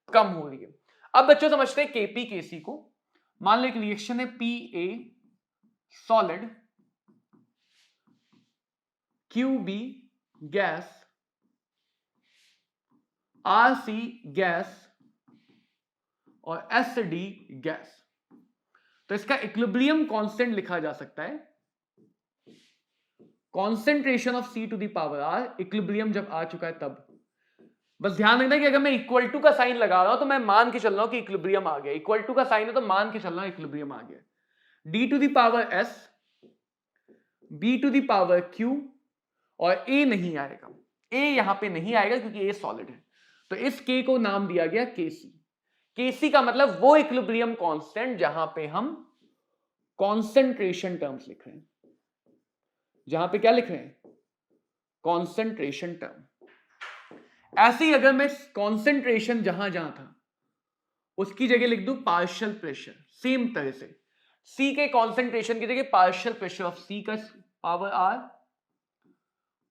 कम हो रही है। अब बच्चों समझते हैं Kp Kc को। मान लो एक रिएक्शन है Pa solid, Qb gas, Rc gas और Sd गैस। तो इसका इक्विलिब्रियम कांस्टेंट लिखा जा सकता है concentration of C to the power R, equilibrium जब आ चुका है तब। बस ध्यान रखना कि अगर मैं इक्वल टू का साइन लगा रहा हूं तो मैं मान के चल रहा हूं कि इक्विलिब्रियम आ गया, इक्वल टू का साइन है तो मान के चल रहा हूं इक्विलिब्रियम आ गया। D to the power S, B to the power Q और A नहीं आएगा, A यहां पे नहीं आएगा क्योंकि A सॉलिड है। तो इस K को नाम दिया गया Kc। Kc का मतलब वो इक्विलिब्रियम कांस्टेंट जहां पे हम कॉन्सेंट्रेशन टर्म्स लिख रहे हैं, जहां पे क्या लिख रहे हैं, कॉन्सेंट्रेशन टर्म। ऐसे ही अगर मैं कॉन्सेंट्रेशन जहां जहां था उसकी जगह लिख दूं पार्शियल प्रेशर, सेम तरह से C के कॉन्सेंट्रेशन की जगह पार्शियल प्रेशर ऑफ C का power R,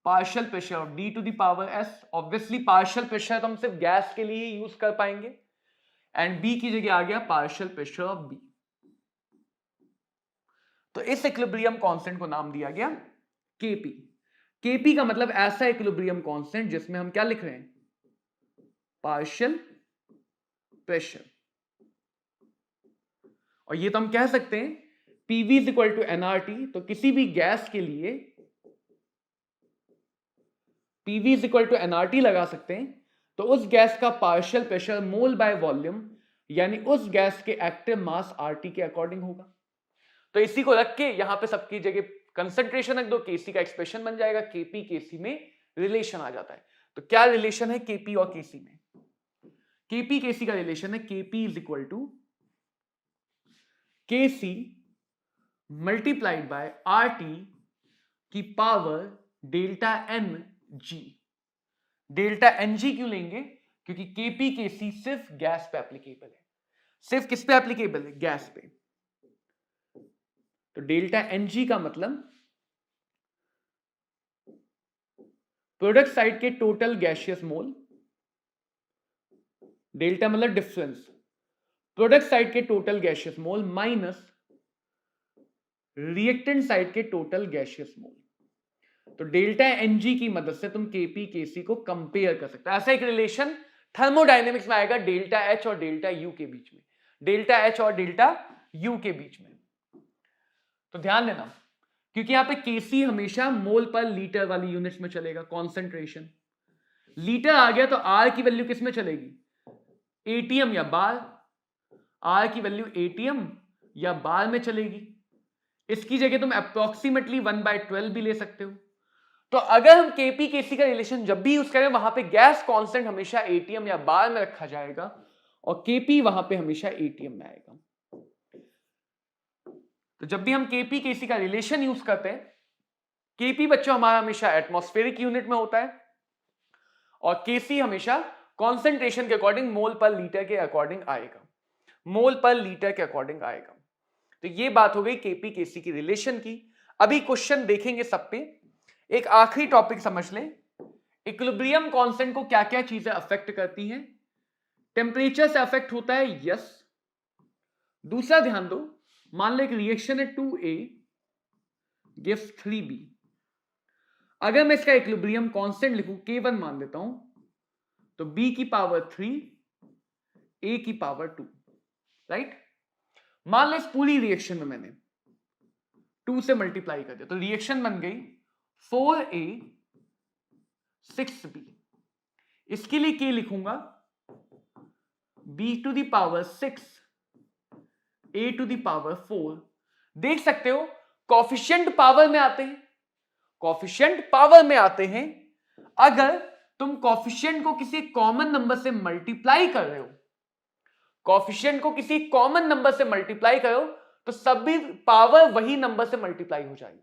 partial pressure of D to the power S। Obviously partial pressure तो हम सिर्फ गैस के लिए यूज कर पाएंगे, एंड B की जगह आ गया पार्शियल प्रेशर ऑफ B। तो इस इक्विलिब्रियम कांस्टेंट को नाम दिया गया Kp। Kp का मतलब ऐसा इक्विलिब्रियम कांस्टेंट जिसमें हम क्या लिख रहे हैं, पार्शियल प्रेशर। और ये तो हम कह सकते हैं PV is equal to nRT। तो किसी भी गैस के लिए PV is equal to nRT लगा सकते हैं। तो उस गैस का partial pressure mole by volume यानी उस गैस के एक्टिव मास RT के अकॉर्डिंग होगा। तो इसी को रख के यहां पे सबकी जगह कंसंट्रेशन रख दो, Kc का एक्सप्रेशन बन जाएगा। Kp Kc में रिलेशन आ जाता है। तो क्या रिलेशन है Kp और Kc में? Kp Kc का रिलेशन है Kp is equal to Kc multiplied by RT की power delta N G. Delta N G क्यों लेंगे? क्योंकि Kp Kc सिर्फ गैस पे एप्लीकेबल है। सिर्फ किस पे एप्लीकेबल है? गैस पे। तो डेल्टा एन जी का मतलब प्रोडक्ट साइड के टोटल गैसियस मोल, डेल्टा मतलब डिफरेंस, प्रोडक्ट साइड के total gaseous mole minus reactant side के टोटल गैसियस मोल। तो डेल्टा एनजी की मदद से तुम Kp Kc को कंपेयर कर सकते हो। ऐसा एक रिलेशन थर्मोडायनेमिक्स में आएगा डेल्टा H और डेल्टा U के बीच में, डेल्टा H और डेल्टा U के बीच में। तो ध्यान देना, क्योंकि यहां पे Kc हमेशा मोल पर लीटर वाली यूनिट्स में चलेगा, कॉन्सेंट्रेशन। लीटर आ गया तो R की वैल्यू किस में चलेगी? एटीएम या बार। R की वैल्यू एटीएम या बार में चलेगी। इसकी जगह तुम अप्रोक्सीमेटली 1/12 भी ले सकते हो। तो अगर हम Kp Kc का रिलेशन जब भी यूज करें, वहां पे गैस कांस्टेंट हमेशा एटीएम या बार में रखा जाएगा और Kp वहां पे हमेशा एटीएम में आएगा। तो जब भी हम Kp Kc का रिलेशन यूज करते हैं, Kp बच्चों हमारा हमेशा एटमॉस्फेरिक यूनिट में होता है और Kc हमेशा कॉन्सेंट्रेशन के अकॉर्डिंग मोल पर लीटर के अकॉर्डिंग आएगा, मोल पर लीटर के अकॉर्डिंग आएगा। तो ये बात हो गई Kp Kc की रिलेशन की। अभी क्वेश्चन देखेंगे सब पे। एक आखिरी टॉपिक समझ लें, इक्विलिब्रियम कांस्टेंट को क्या क्या चीजें अफेक्ट करती हैं? टेम्परेचर से अफेक्ट होता है, यस। दूसरा ध्यान दो, मान लो एक रिएक्शन है 2A गिव्स 3B। अगर मैं इसका इक्विलिब्रियम कांस्टेंट लिखूं, K1 मान लेता हूं, तो B की पावर 3 A की पावर 2, राइट। मान लो इस पूरी रिएक्शन में मैंने 2 से मल्टीप्लाई कर दिया, तो रिएक्शन बन गई 4A 6B। इसके लिए K लिखूंगा B to the power 6 A to the power 4। देख सकते हो कॉफिशिएंट पावर में आते हैं, कॉफिशिएंट पावर में आते हैं। अगर तुम कॉफिशिएंट को किसी कॉमन नंबर से मल्टीप्लाई कर रहे हो, कॉफिशिएंट को किसी कॉमन नंबर से मल्टीप्लाई करो, तो सभी पावर वही नंबर से मल्टीप्लाई हो जाएगी।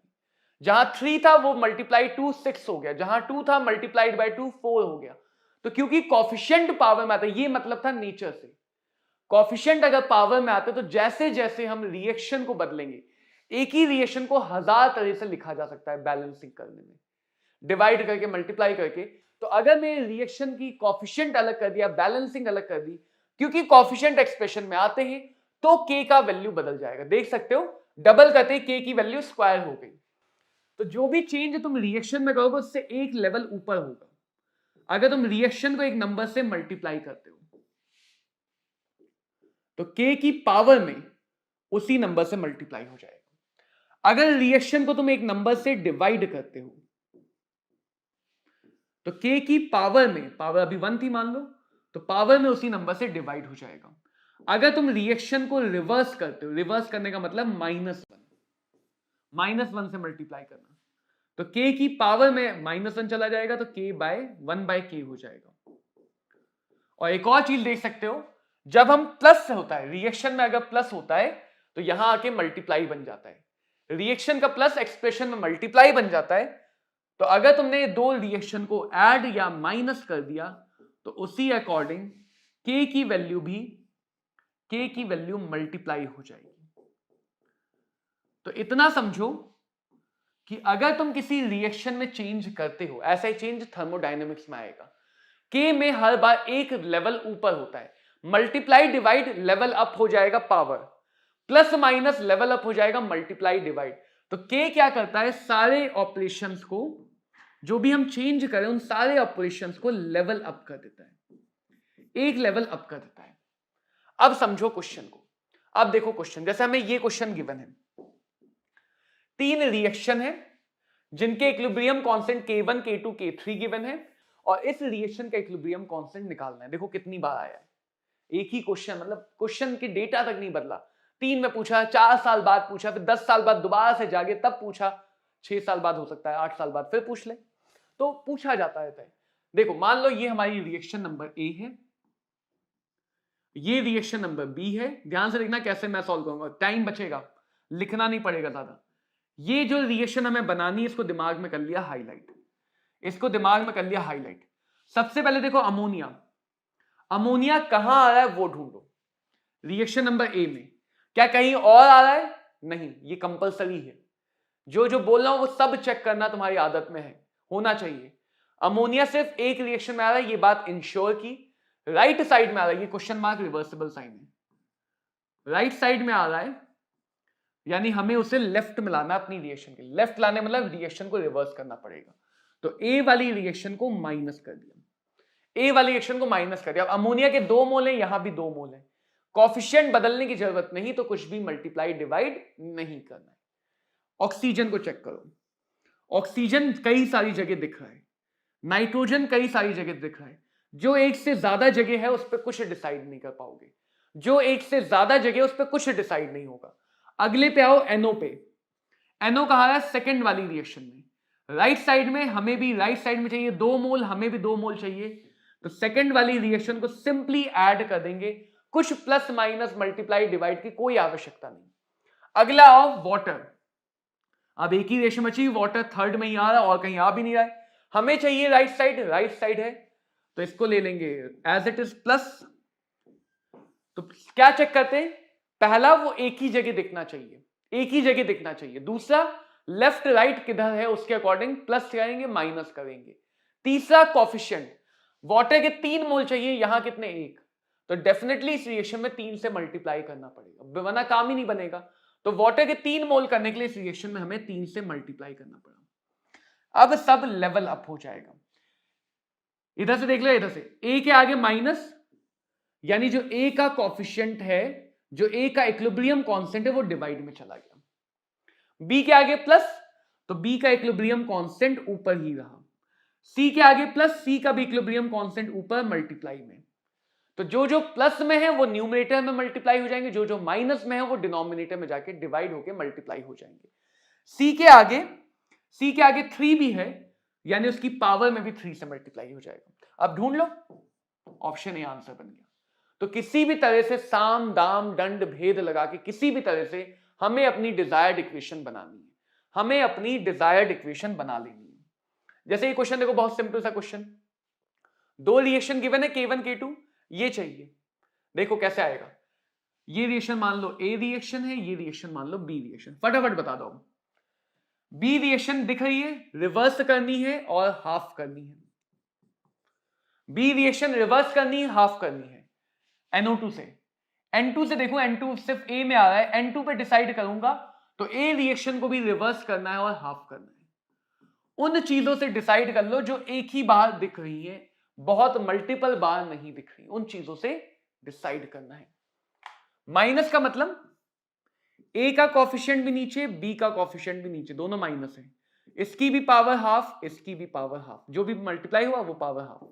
जहां 3 था वो मल्टीप्लाई 2 6 हो गया, जहां 2 था मल्टीप्लाइड बाय 2 4 हो गया। तो क्योंकि कॉफिशिएंट पावर में आता है, ये मतलब था नेचर से। कॉफिशिएंट अगर पावर में आते तो जैसे जैसे हम रिएक्शन को बदलेंगे, एक ही रिएक्शन को 1000 तरह से लिखा जा सकता है बैलेंसिंग करने में, डिवाइड करके मल्टीप्लाई करके। तो अगर मैं रिएक्शन की कॉफिशिएंट अलग कर दिया, बैलेंसिंग अलग कर दी, क्योंकि कॉफिशिएंट एक्सप्रेशन में आते हैं, तो K का वैल्यू बदल जाएगा। देख सकते हो डबल करते K की वैल्यू स्क्वायर हो गई। तो जो भी चेंज तुम रिएक्शन में करोगे उससे एक लेवल ऊपर होगा अगर तुम रिएक्शन को एक नंबर से मल्टीप्लाई करते हो। तो K की पावर में उसी नंबर से मल्टीप्लाई हो जाएगा। अगर रिएक्शन को तुम एक नंबर से डिवाइड करते हो तो K की पावर में, पावर अभी 1 थी मान लो, तो पावर में उसी नंबर से डिवाइड हो जाएगा। अगर तुम रिएक्शन को रिवर्स करते हो, रिवर्स करने का मतलब -1 से मल्टीप्लाई करना, तो K की पावर में -1 चला जाएगा, तो K बाय 1/K हो जाएगा। और एक और चीज देख सकते हो, जब हम प्लस से होता है, रिएक्शन में अगर प्लस होता है तो यहां आके मल्टीप्लाई बन जाता है। रिएक्शन का प्लस एक्सप्रेशन में मल्टीप्लाई बन जाता है। तो अगर तुमने दो रिएक्शन को ऐड या माइनस कर दिया तो उसी अकॉर्डिंग K की वैल्यू मल्टीप्लाई हो जाएगी। तो इतना समझो कि अगर तुम किसी रिएक्शन में चेंज करते हो, ऐसा ही चेंज थर्मोडायनेमिक्स में आएगा। K में हर बार एक लेवल ऊपर होता है, मल्टीप्लाई डिवाइड लेवल अप हो जाएगा power. Plus minus level up हो जाएगा, मल्टीप्लाई डिवाइड। तो के क्या करता है, सारे ऑपरेशंस को जो भी हम चेंज करें उन सारे ऑपरेशंस को लेवल अप कर देता है, एक लेवल अप कर देता है। अब समझो क्वेश्चन को। अब देखो क्वेश्चन, जैसे हमें ये क्वेश्चन गिवन है, 3 रिएक्शन है जिनके equilibrium constant K1 K2 K3 given है और इस रिएक्शन का इक्विलिब्रियम कांस्टेंट निकालना है। देखो कितनी बार आया है, एक ही क्वेश्चन, मतलब क्वेश्चन के डेटा तक नहीं बदला। 3 में पूछा, 4 साल बाद पूछा, फिर 10 साल बाद दोबारा से जागे तब पूछा, 6 साल बाद हो सकता है, 8 साल बाद फिर पूछ ले, तो पूछा जाता रहता है। देखो मान लो ये हमारी रिएक्शन नंबर ए है, ये रिएक्शन नंबर बी है। ध्यान से देखना कैसे मैं सॉल्व करूंगा, टाइम बचेगा, लिखना नहीं पड़ेगा ज्यादा। ये जो रिएक्शन हमें बनानी है इसको दिमाग में कर लिया हाईलाइट, इसको दिमाग में कर लिया हाईलाइट। सबसे पहले देखो अमोनिया, अमोनिया कहां आ रहा है वो ढूंढो। रिएक्शन नंबर ए में क्या कहीं और आ रहा है? नहीं, ये कंपलसरी है। जो जो बोल रहा हूं वो सब चेक करना तुम्हारी आदत में है, होना चाहिए। अमोनिया सिर्फ एक रिएक्शन में आ रहा है, ये बात इंश्योर की। राइट साइड में आ रहा है, ये क्वेश्चन मार्क रिवर्सिबल साइन है, राइट साइड में आ रहा है, यानी हमें उसे लेफ्ट में लाना अपनी रिएक्शन के। लेफ्ट लाने मतलब रिएक्शन को रिवर्स करना पड़ेगा। तो ए वाली रिएक्शन को माइनस कर दिया, ए वाली रिएक्शन को माइनस कर दिया। अब अमोनिया के 2 मोल है, यहां भी 2 मोल है, कॉफिशिएंट बदलने की जरूरत नहीं, तो कुछ भी मल्टीप्लाई डिवाइड नहीं करना है। ऑक्सीजन को चेक करो, ऑक्सीजन कई सारी जगह दिख रहा है, नाइट्रोजन कई सारी जगह दिख रहा है। जो एक से ज्यादा जगह है उस पर कुछ डिसाइड नहीं कर पाओगे, जो एक से ज्यादा जगह उस पर कुछ डिसाइड नहीं होगा। अगले पे आओ एनओ पे, एनओ कहा है सेकंड वाली रिएक्शन में, राइट साइड में, हमें भी राइट साइड में चाहिए 2 मोल, हमें भी 2 मोल चाहिए, तो सेकंड वाली रिएक्शन को सिंपली ऐड कर देंगे, कुछ प्लस माइनस मल्टीप्लाई डिवाइड की कोई आवश्यकता नहीं। अगला आओ वाटर, अब एक ही रिएक्शन बची, वाटर थर्ड में ही आ रहा है और कहीं आ भी नहीं रहा है, हमें चाहिए राइट साइड, राइट साइड है तो इसको ले लेंगे एज इट इज प्लस। तो क्या चेक करते हैं, पहला वो एक ही जगह दिखना चाहिए, एक ही जगह दिखना चाहिए। दूसरा लेफ्ट राइट किधर है उसके अकॉर्डिंग प्लस करेंगे माइनस करेंगे। तीसरा कॉफिशिएंट, वाटर के 3 मोल चाहिए, यहां कितने 1, तो डेफिनेटली इस रिएक्शन में 3 से मल्टीप्लाई करना पड़ेगा, वरना काम ही नहीं बनेगा। तो वाटर के 3 मोल करने के लिए इस रिएक्शन में हमें 3 से मल्टीप्लाई करना पड़ा। अब सब लेवल अप हो जाएगा। इधर से देख लो, इधर से ए के आगे माइनस, यानी जो ए का कॉफिशिएंट है, जो ए का इक्विलिब्रियम कांस्टेंट है वो डिवाइड में चला गया। बी के आगे प्लस, तो बी का इक्विलिब्रियम कांस्टेंट ऊपर ही रहा। सी के आगे प्लस, सी का भी इक्विलिब्रियम कांस्टेंट ऊपर मल्टीप्लाई में। तो जो जो प्लस में है वो न्यूमरेटर में मल्टीप्लाई हो जाएंगे, जो जो माइनस में है वो डिनोमिनेटर में जाके डिवाइड होके मल्टीप्लाई हो जाएंगे। सी के आगे 3 भी है, यानी उसकी पावर में भी 3 से मल्टीप्लाई हो जाएगा। अब ढूंढ लो, ऑप्शन ए आंसर बन गया। तो किसी भी तरह से साम दाम दंड भेद लगा के किसी भी तरह से हमें अपनी डिजायर्ड इक्वेशन बनानी है, हमें अपनी डिजायर्ड इक्वेशन बना लेनी है। जैसे ये क्वेश्चन देखो, बहुत सिंपल सा क्वेश्चन, 2 रिएक्शन गिवन है K1 K2, ये चाहिए। देखो कैसे आएगा, ये रिएक्शन मान लो ए रिएक्शन है, ये रिएक्शन मान लो बी रिएक्शन। फटाफट बता दो, बी रिएक्शन दिख रही है, रिवर्स करनी है और हाफ करनी है। बी रिएक्शन रिवर्स करनी है, हाफ करनी है NO2 से। N2 से देखो, N2 सिर्फ A में आ रहा है, N2 पे डिसाइड करूंगा तो A रिएक्शन को भी रिवर्स करना है और हाफ करना है। उन चीजों से डिसाइड कर लो जो एक ही बार दिख रही है, बहुत मल्टीपल बार नहीं दिख रही, उन चीजों से डिसाइड करना है। माइनस का मतलब ए का कॉफिशिएंट भी नीचे, बी का कॉफिशिएंट भी नीचे, दोनों माइनस है। इसकी भी पावर हाफ, इसकी भी पावर हाफ, जो भी मल्टीप्लाई हुआ वो पावर हाफ।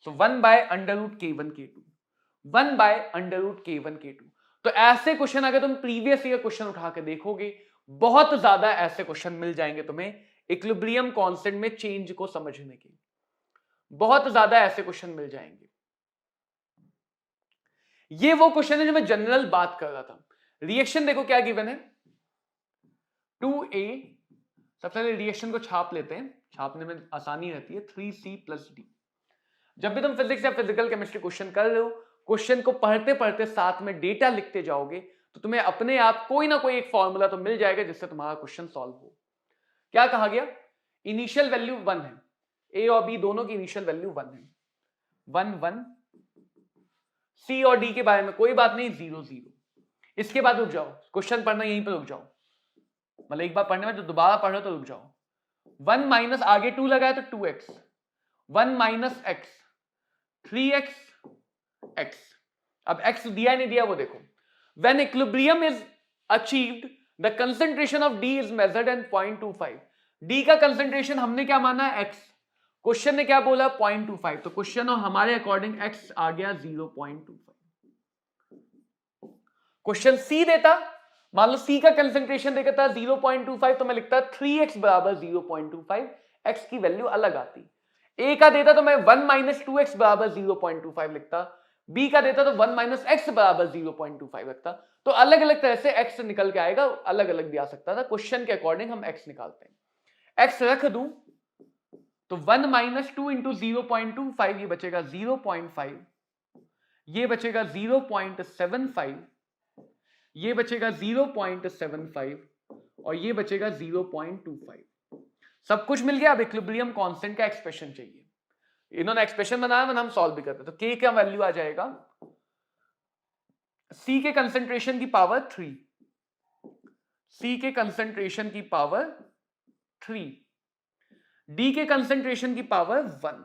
सो 1/√K1K2, 1/√K1K2। तो ऐसे क्वेश्चन अगर तुम प्रीवियस ईयर क्वेश्चन उठा के देखोगे, बहुत ज्यादा ऐसे क्वेश्चन मिल जाएंगे तुम्हें इक्विलिब्रियम कांस्टेंट में चेंज को समझने के, बहुत ज्यादा ऐसे क्वेश्चन मिल जाएंगे। ये वो क्वेश्चन है जो मैं जनरल बात कर रहा था। रिएक्शन देखो क्या गिवन है, 2A, सबसे पहले रिएक्शन को छाप लेते हैं, छापने में आसानी रहती है, 3C + D। जब भी तुम फिजिक्स या फिजिकल केमिस्ट्री क्वेश्चन कर रहे हो, क्वेश्चन को पढ़ते पढ़ते साथ में डेटा लिखते जाओगे तो तुम्हें अपने आप कोई ना कोई एक फॉर्मूला तो मिल जाएगा जिससे तुम्हारा क्वेश्चन सॉल्व हो। क्या कहा गया, इनिशियल वैल्यू 1 है, ए और बी दोनों की इनिशियल वैल्यू 1 है, 1 1। सी और डी के बारे में कोई बात नहीं, 0 0। इसके बाद रुक जाओ, क्वेश्चन पढ़ना यहीं पर रुक जाओ, मतलब एक बार पढ़ने में तो दोबारा पढ़ो तो रुक जाओ। 1 माइनस आगे 2 लगाया तो 2x, 1 minus x 3x x। अब x दिया नहीं दिया वो देखो। When equilibrium is achieved, the concentration of D is measured at 0.25। D का कंसेंट्रेशन हमने क्या माना है x, क्वेश्चन ने क्या बोला 0.25, तो क्वेश्चन और हमारे अकॉर्डिंग x आ गया 0.25। क्वेश्चन C देता, मान लो C का कंसेंट्रेशन देखा था 0.25, तो मैं लिखता 3x बराबर 0.25, x की वैल्यू अलग आती। A का देता तो मैं 1 माइनस 2x बराबर 0.25 लिखता, B का देता तो 1 माइनस x बराबर 0.25 लिखता। तो अलग अलग तरह से x निकल के आएगा, अलग अलग भी आ सकता था, क्वेश्चन के अकॉर्डिंग हम x निकालते हैं। x रख दूं तो 1 माइनस 2 इंटू 0.25, ये बचेगा 0.5, ये बचेगा 0.75, ये बचेगा 0.75 और ये बचेगा 0.25। सब कुछ मिल गया। अब इक्विलिब्रियम कांस्टेंट का एक्सप्रेशन चाहिए, इन्होंने एक्सप्रेशन बनाया, हम सॉल्व भी करते। तो k का वैल्यू आ जाएगा C के कंसेंट्रेशन की पावर 3, C के कंसेंट्रेशन की पावर 3, D के कंसेंट्रेशन की पावर 1,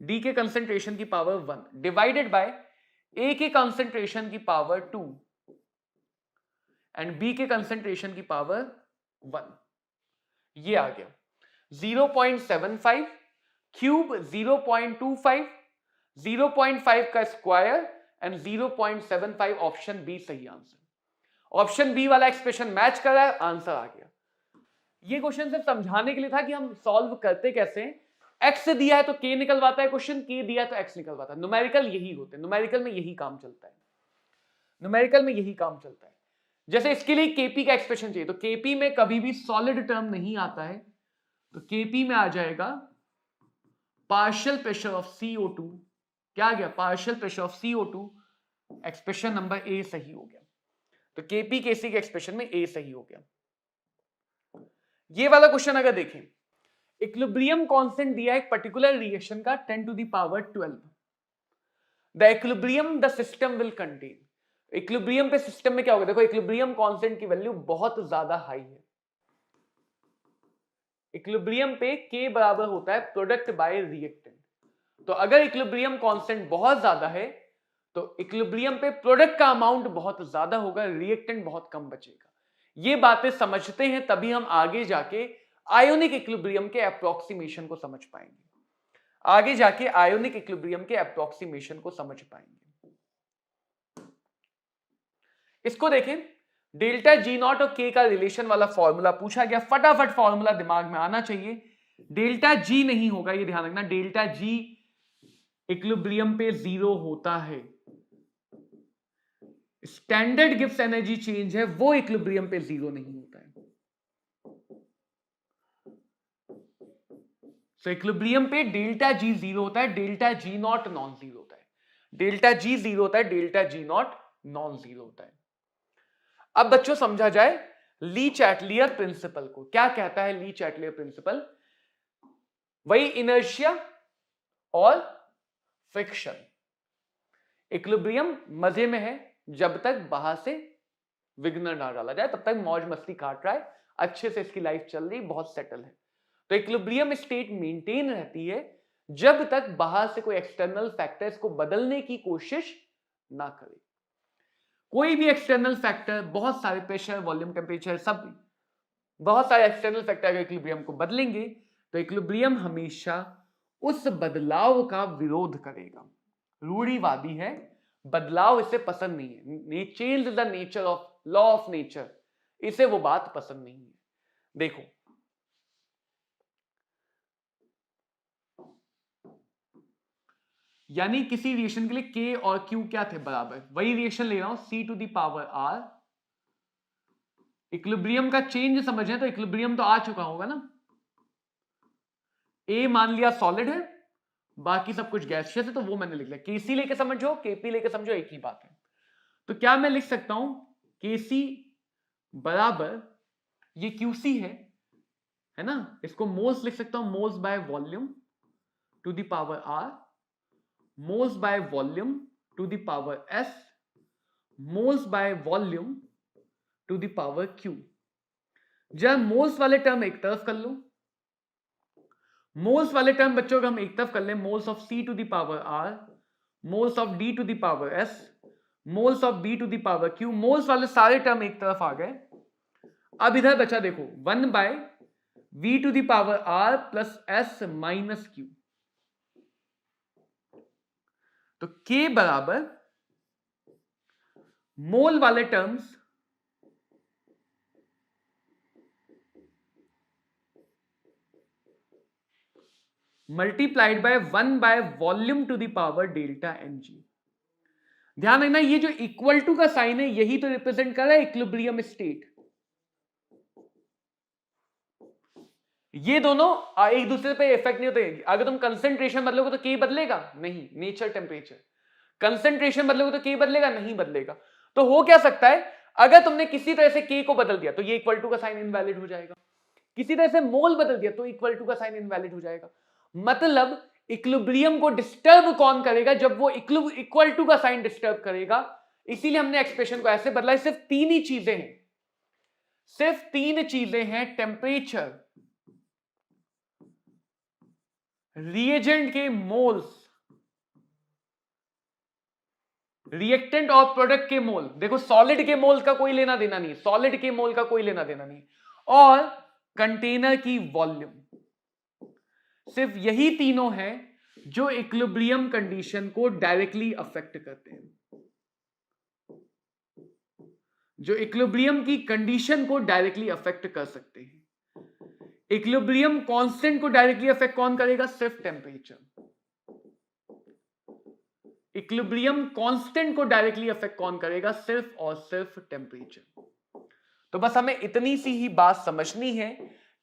D के कंसेंट्रेशन की पावर 1 डिवाइडेड बाय A के कंसेंट्रेशन की पावर 2 एंड B के कंसेंट्रेशन की पावर 1। ये आ गया 0.75 क्यूब 0.25, 0.5 का स्क्वायर एंड 0.75, ऑप्शन बी सही आंसर। ऑप्शन बी वाला एक्सप्रेशन मैच कर रहा है, आंसर आ गया। ये क्वेश्चन सिर्फ समझाने के लिए था कि हम सॉल्व करते कैसे हैं। x दिया है तो k निकलवाता है क्वेश्चन, k दिया है तो x निकलवाता है। न्यूमेरिकल यही होते हैं, न्यूमेरिकल में यही काम चलता है, न्यूमेरिकल में यही काम चलता है। जैसे इसके लिए kp का एक्सप्रेशन चाहिए, तो kp में कभी भी सॉलिड टर्म नहीं आता है, तो kp में आ जाएगा पार्शियल प्रेशर ऑफ CO2। क्या आ गया? Partial pressure of CO2। Expression number A सही हो गया। तो kp kc के एक्सप्रेशन में ए सही हो गया। ये वाला क्वेश्चन अगर देखें, इक्विलिब्रियम कांस्टेंट दिया है एक पर्टिकुलर रिएक्शन का 10 to the power 12। The equilibrium the system will contain. Equilibrium पे सिस्टम में क्या होगा? देखो इक्विलिब्रियम कांस्टेंट की वैल्यू बहुत ज्यादा हाई है। इक्विलिब्रियम पे k बराबर होता है प्रोडक्ट बाय रिएक्टेंट। तो अगर इक्विलिब्रियम कांस्टेंट बहुत ज्यादा है तो इक्विलिब्रियम पे प्रोडक्ट का अमाउंट बहुत ज्यादा होगा, रिएक्टेंट बहुत कम बचेगा। ये बातें समझते हैं तभी हम आगे जाके आयोनिक इक्विलिब्रियम के अप्रोक्सीमेशन को समझ पाएंगे, आगे जाके आयोनिक इक्विलिब्रियम के अप्रोक्सीमेशन को समझ पाएंगे। इसको देखें, डेल्टा जी नॉट और के का रिलेशन वाला फॉर्मूला पूछा गया, फटाफट फॉर्मूला दिमाग में आना चाहिए। डेल्टा जी नहीं होगा, ये ध्यान रखना, डेल्टा जी इक्विलिब्रियम पे 0 होता है। स्टैंडर्ड गिब्स एनर्जी चेंज है वो इक्विलिब्रियम पे 0 नहीं होता है। तो इक्विलिब्रियम पे डेल्टा जी 0 होता है, delta G not non zero होता है। डेल्टा जी 0 होता है, delta G not non zero होता है। अब बच्चों समझा जाए ली चैटलियर प्रिंसिपल को। क्या कहता है ली चैटलियर प्रिंसिपल? वही इनर्शिया और फ्रिक्शन। इक्विलिब्रियम मजे में है जब तक बाहर से विघ्न ना डाला जाए, तब तक मौज मस्ती काट रहा है, अच्छे से इसकी लाइफ चल रही, बहुत सेटल है। तो इक्विलिब्रियम स्टेट मेंटेन रहती है जब तक बाहर से कोई एक्सटर्नल फैक्टर्स को बदलने की कोशिश ना करे। कोई भी एक्सटर्नल फैक्टर, बहुत सारे प्रेशर, वॉल्यूम, टेम्परेचर, सब बहुत सारे एक्सटर्नल फैक्टर अगर इक्विलिब्रियम को बदलेंगे तो इक्विलिब्रियम हमेशा उस बदलाव का विरोध करेगा। रूढ़िवादी है, बदलाव इसे पसंद नहीं है। Change the nature of law of nature, इसे वो बात पसंद नहीं है। देखो यानी किसी रिएक्शन के लिए K और Q क्या थे? बराबर। वही रिएक्शन ले रहा हूं C to the power R। Equilibrium का चेंज समझें तो इक्विलिब्रियम तो आ चुका होगा ना। A मान लिया सॉलिड है, बाकी सब कुछ गैसियस है, तो वो मैंने लिख लिया। KC लेके समझो, KP लेके समझो, एक ही बात है। तो क्या मैं लिख सकता हूं KC बराबर ये QC है ना, इसको मोल्स लिख सकता हूं, moles by volume to the power R, moles by volume to the power S, moles by volume to the power Q. जब मोल्स वाले टर्म एक तरफ कर लो, मोल्स वाले टर्म बच्चों को हम एक तरफ कर लें, moles of C to the power R, moles of D to the power S, moles of B to the power Q, moles वाले सारे टर्म एक तरफ आ गए। अब इधर बचा देखो 1 by V to the power R plus S minus Q. तो के बराबर मोल वाले terms multiplied by 1 by volume to the power delta N G. ध्यान रखना ये जो इक्वल टू का साइन है यही तो रिप्रेजेंट कर रहा है इक्विलिब्रियम स्टेट। ये दोनों एक दूसरे पे इफेक्ट नहीं होते। अगर तुम कंसंट्रेशन बदलोगे तो के बदलेगा नहीं, नेचर टेम्परेचर। कंसंट्रेशन बदलोगे तो के बदलेगा नहीं, बदलेगा। तो हो क्या सकता है, अगर तुमने किसी तरह से के को बदल दिया तो ये इक्वल टू का साइन इनवैलिड हो जाएगा, किसी तरह से मोल बदल दिया तो इक्वल टू का साइन इनवैलिड हो जाएगा। मतलब इक्विलिब्रियम को डिस्टर्ब कौन करेगा, जब वो इक्वल टू का साइन डिस्टर्ब करेगा। इसीलिए हमने एक्सप्रेशन को ऐसे बदला है। सिर्फ तीन ही चीजें हैं, सिर्फ तीन चीजें हैं, टेम्परेचर, रिएजेंट के मोल्स, रिएक्टेंट और प्रोडक्ट के मोल। देखो सॉलिड के मोल का कोई लेना देना नहीं, सॉलिड के मोल का कोई लेना देना नहीं, और कंटेनर की वॉल्यूम। सिर्फ यही तीनों हैं जो इक्विलिब्रियम कंडीशन को डायरेक्टली अफेक्ट करते हैं, जो इक्विलिब्रियम की कंडीशन को डायरेक्टली अफेक्ट कर सकते हैं। इक्विलिब्रियम कांस्टेंट को डायरेक्टली अफेक्ट कौन करेगा, सिर्फ टेम्परेचर। इक्विलिब्रियम कांस्टेंट को डायरेक्टली अफेक्ट कौन करेगा, सिर्फ और सिर्फ टेम्परेचर। तो बस हमें इतनी सी ही बात समझनी है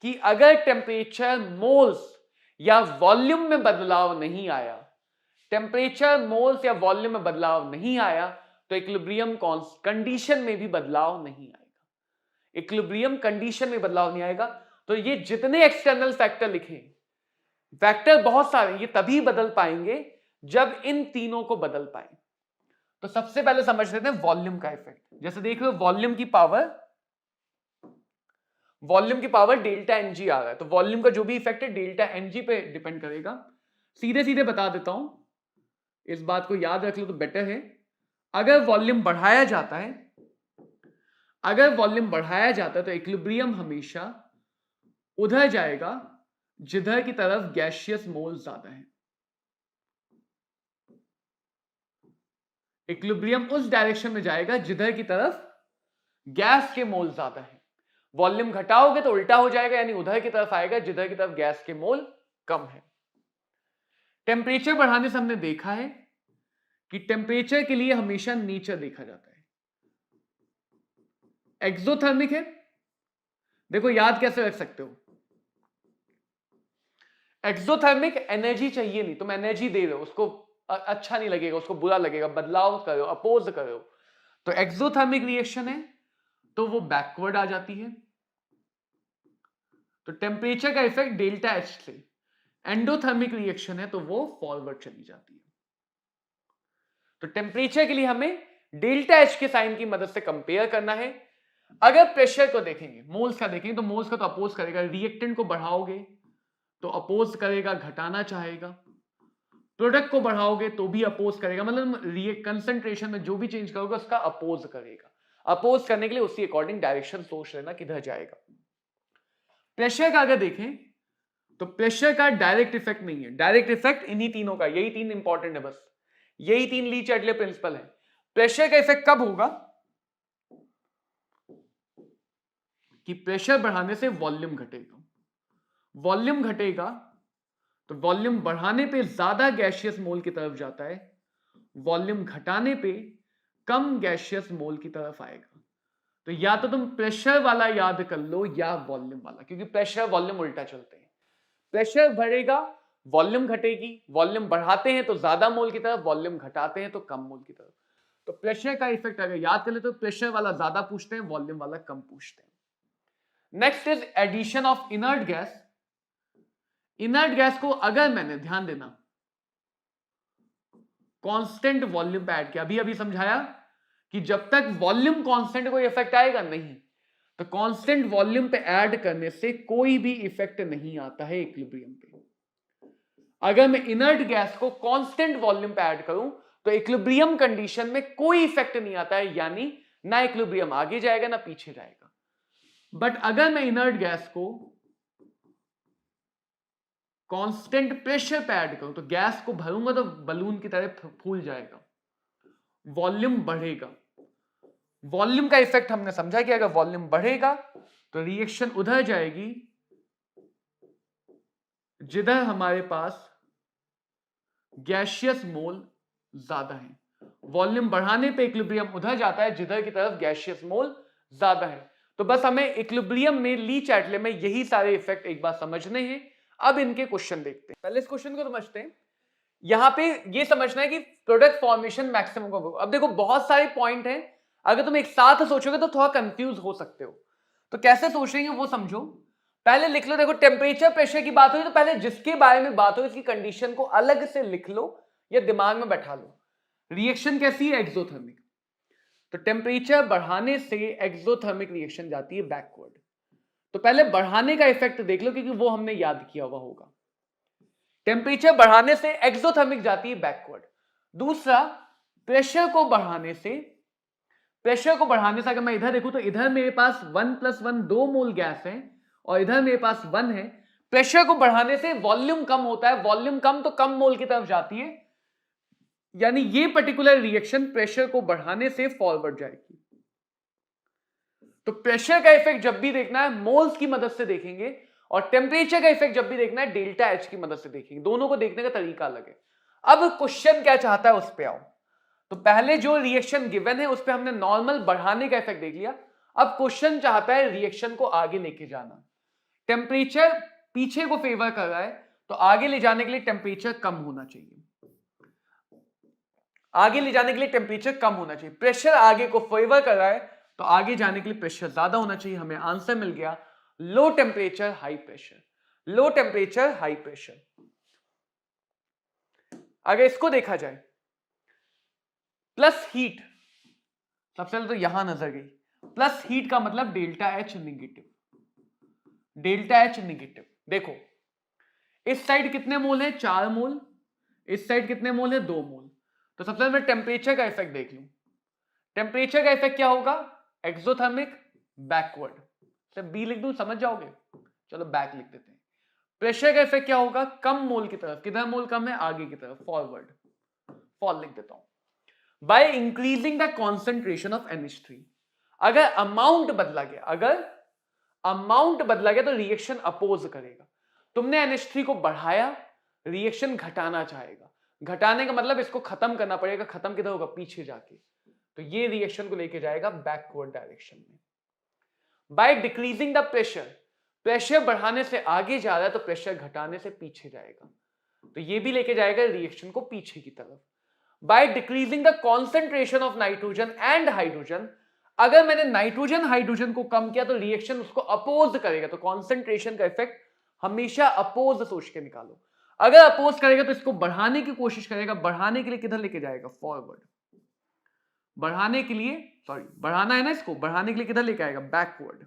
कि अगर टेम्परेचर, मोल्स या वॉल्यूम में बदलाव नहीं आया, टेम्परेचर, मोल्स या वॉल्यूम में बदलाव नहीं आया, तो इक्विलिब्रियम कंडीशन में भी बदलाव नहीं आएगा। इक्विलिब्रियम कंडीशन में बदलाव नहीं आएगा। तो ये जितने एक्सटर्नल फैक्टर लिखे, फैक्टर बहुत सारे, ये तभी बदल पाएंगे जब इन तीनों को बदल पाए। तो सबसे पहले समझ लेते हैं वॉल्यूम का इफेक्ट। जैसे देख लो वॉल्यूम की पावर डेल्टा एन जी आ रहा है, तो वॉल्यूम का जो भी इफेक्ट है डेल्टा एन जी पे डिपेंड करेगा। सीधे सीधे बता देता हूं, इस बात को याद रख लो तो बेटर है। अगर वॉल्यूम बढ़ाया जाता है, तो इक्विलिब्रियम हमेशा उधर जाएगा जिधर की तरफ गैसियस मोल ज्यादा है। इक्विलिब्रियम उस डायरेक्शन में जाएगा जिधर की तरफ गैस के मोल ज्यादा है। वॉल्यूम घटाओगे तो उल्टा हो जाएगा, यानी उधर की तरफ आएगा जिधर की तरफ गैस के मोल कम है। टेम्परेचर बढ़ाने से हमने देखा है कि टेम्परेचर के लिए हमेशा नेचर देखा जाता है। एक्सोथर्मिक है, देखो याद कैसे रख सकते हो, एक्सोथर्मिक एनर्जी चाहिए नहीं, तुम एनर्जी दे रहे हो, उसको अच्छा नहीं लगेगा, उसको बुरा लगेगा, बदलाव करो, अपोज करो। तो एक्सोथर्मिक रिएक्शन है तो वो बैकवर्ड आ जाती है। तो टेम्परेचर का इफेक्ट डेल्टा एच से। एंडोथर्मिक रिएक्शन है तो वो फॉरवर्ड चली जाती है। तो टेम्परेचर के लिए हमें डेल्टा एच के साइन की मदद से कंपेयर करना है। अगर प्रेशर को देखेंगे, मोल्स का देखेंगे, तो मोल्स का तो अपोज करेगा। रिएक्टेंट को बढ़ाओगे तो अपोज करेगा, घटाना चाहेगा। प्रोडक्ट को बढ़ाओगे तो भी अपोज करेगा, मतलब कंसंट्रेशन में जो भी चेंज करोगे उसका अपोज करेगा। अपोज करने के लिए उसी अकॉर्डिंग डायरेक्शन सोच लेना किधर जाएगा। प्रेशर का अगर देखें तो प्रेशर का डायरेक्ट इफेक्ट नहीं है, डायरेक्ट इफेक्ट इन्हीं तीनों का, यही तीन इंपॉर्टेंट है, बस यही तीन ली चैटले प्रिंसिपल है। प्रेशर का इफेक्ट कब होगा कि प्रेशर बढ़ाने से वॉल्यूम घटेगा। वॉल्यूम घटेगा तो वॉल्यूम बढ़ाने पे ज्यादा गैसियस मोल की तरफ जाता है, वॉल्यूम घटाने पे कम गैसियस मोल की तरफ आएगा। तो या तो तुम प्रेशर वाला याद कर लो या वॉल्यूम वाला, क्योंकि प्रेशर वॉल्यूम उल्टा चलते हैं। प्रेशर बढ़ेगा, वॉल्यूम घटेगी। वॉल्यूम बढ़ाते हैं तो ज्यादा मोल की तरफ, वॉल्यूम घटाते हैं तो कम मोल की तरफ। तो प्रेशर का इफेक्ट अगर याद कर ले तो प्रेशर वाला ज्यादा पूछते हैं, वॉल्यूम वाला कम पूछते हैं। Next is addition of inert gas. Inert gas को अगर मैंने, ध्यान देना, कांस्टेंट वॉल्यूम पे ऐड किया, अभी समझाया कि जब तक वॉल्यूम कांस्टेंट कोई इफेक्ट आएगा नहीं, तो कांस्टेंट वॉल्यूम पे ऐड करने से कोई भी इफेक्ट नहीं आता है इक्विलिब्रियम पे। अगर मैं इनर्ट गैस को कांस्टेंट वॉल्यूम पे ऐड करूं तो इक्विलिब्रियम कंडीशन में कोई इफेक्ट नहीं आता है, यानी ना इक्विलिब्रियम आगे जाएगा ना पीछे जाएगा। बट अगर मैं इनर्ट गैस को कांस्टेंट प्रेशर पे ऐड करूं तो गैस को भरूंगा तो बलून की तरह फूल जाएगा, वॉल्यूम बढ़ेगा। वॉल्यूम का इफेक्ट हमने समझा कि अगर वॉल्यूम बढ़ेगा तो रिएक्शन उधर जाएगी जिधर हमारे पास गैसियस मोल ज्यादा है। वॉल्यूम बढ़ाने पे इक्विलिब्रियम उधर जाता है जिधर की तरफ गैसियस मोल ज्यादा है। तो बस हमें इक्विलिब्रियम में, ली चैटले में यही सारे इफेक्ट एक बार समझने हैं। अब इनके क्वेश्चन देखते हैं। पहले इस क्वेश्चन को समझते हैं। यहां पे ये समझना है कि प्रोडक्ट फॉर्मेशन मैक्सिमम का। अब देखो बहुत सारे पॉइंट हैं, अगर तुम एक साथ सोचोगे तो थोड़ा कंफ्यूज हो सकते हो। तो कैसे सोचेंगे वो समझो। पहले लिख लो, देखो टेम्परेचर प्रेशर की बात हुई तो पहले जिसके बारे में बात हो इसकी कंडीशन को अलग से लिख लो या दिमाग में बैठा लो। रिएक्शन कैसी है? एक्सोथर्मिक। तो टेम्परेचर बढ़ाने से एक्सोथर्मिक रिएक्शन जाती है बैकवर्ड। तो पहले बढ़ाने का इफेक्ट देख लो क्योंकि वो हमने याद किया हुआ होगा। टेम्परेचर बढ़ाने से एक्सोथर्मिक जाती है बैकवर्ड। दूसरा, प्रेशर को बढ़ाने से अगर मैं इधर देखूं तो इधर मेरे पास 1 + 1 2 मोल गैस है और इधर मेरे पास 1 है। प्रेशर को बढ़ाने से वॉल्यूम कम होता है, वॉल्यूम कम तो कम मोल की तरफ जाती है, यानी ये पर्टिकुलर रिएक्शन प्रेशर को बढ़ाने से फॉरवर्ड जाएगी। तो प्रेशर का इफेक्ट जब भी देखना है मोल्स की मदद से देखेंगे और टेम्परेचर का इफेक्ट जब भी देखना है डेल्टा एच की मदद से देखेंगे। दोनों को देखने का तरीका अलग है। अब क्वेश्चन क्या चाहता है उस पे आओ। तो पहले जो रिएक्शन गिवन है उस पे हमने नॉर्मल बढ़ाने का इफेक्ट देख लिया। अब क्वेश्चन चाहता है रिएक्शन को आगे लेके जाना। टेम्परेचर पीछे को फेवर कर रहा है तो आगे ले जाने के लिए टेम्परेचर कम होना चाहिए। आगे ले जाने के लिए टेम्परेचर कम होना चाहिए। प्रेशर आगे को फेवर कर रहा है तो आगे जाने के लिए प्रेशर ज्यादा होना चाहिए। हमें आंसर मिल गया low temperature high pressure. Low temperature high pressure. अगर इसको देखा जाए प्लस हीट, सबसे पहले तो यहां नजर गई, प्लस हीट का मतलब delta H negative. Delta H negative देखो इस साइड कितने मोल है? 4 मोल। इस साइड कितने मोल है? 2 मोल। तो सबसे पहले मैं टेम्परेचर का इफेक्ट देख लूं। टेम्परेचर का इफेक्ट क्या होगा? Exothermic backward. सिर्फ बी लिख दूं समझ जाओगे? चलो बैक लिख देते हैं। प्रेशर का इफेक्ट क्या होगा? कम मोल की तरफ। किधर मोल कम है? आगे की तरफ, फॉरवर्ड। फॉल लिख देता हूं। By increasing the concentration of NH3। अगर अमाउंट बदला गया तो रिएक्शन अपोज करेगा। तुमने NH3 को बढ़ाया, रिएक्शन घटाना चाहेगा। घटाने का मतलब इसको खत्म करना पड़ेगा। खत्म किधर होगा? पीछे जाके। तो ये रिएक्शन को लेके जाएगा बैकवर्ड डायरेक्शन में। बाय डिक्रीजिंग द प्रेशर बढ़ाने से आगे जा रहा है तो प्रेशर घटाने से पीछे जाएगा। तो ये भी लेके जाएगा रिएक्शन को पीछे की तरफ। By decreasing the concentration of nitrogen and hydrogen, अगर मैंने नाइट्रोजन हाइड्रोजन को कम किया तो रिएक्शन उसको अपोज करेगा। तो कॉन्सेंट्रेशन का इफेक्ट हमेशा अपोज सोच के निकालो। अगर अपोज करेगा तो इसको बढ़ाने की कोशिश करेगा। बढ़ाने के लिए किधर लेके जाएगा? फॉरवर्ड। बढ़ाने के लिए, सॉरी बढ़ाना है ना इसको, बढ़ाने के लिए किधर लेके आएगा? बैकवर्ड।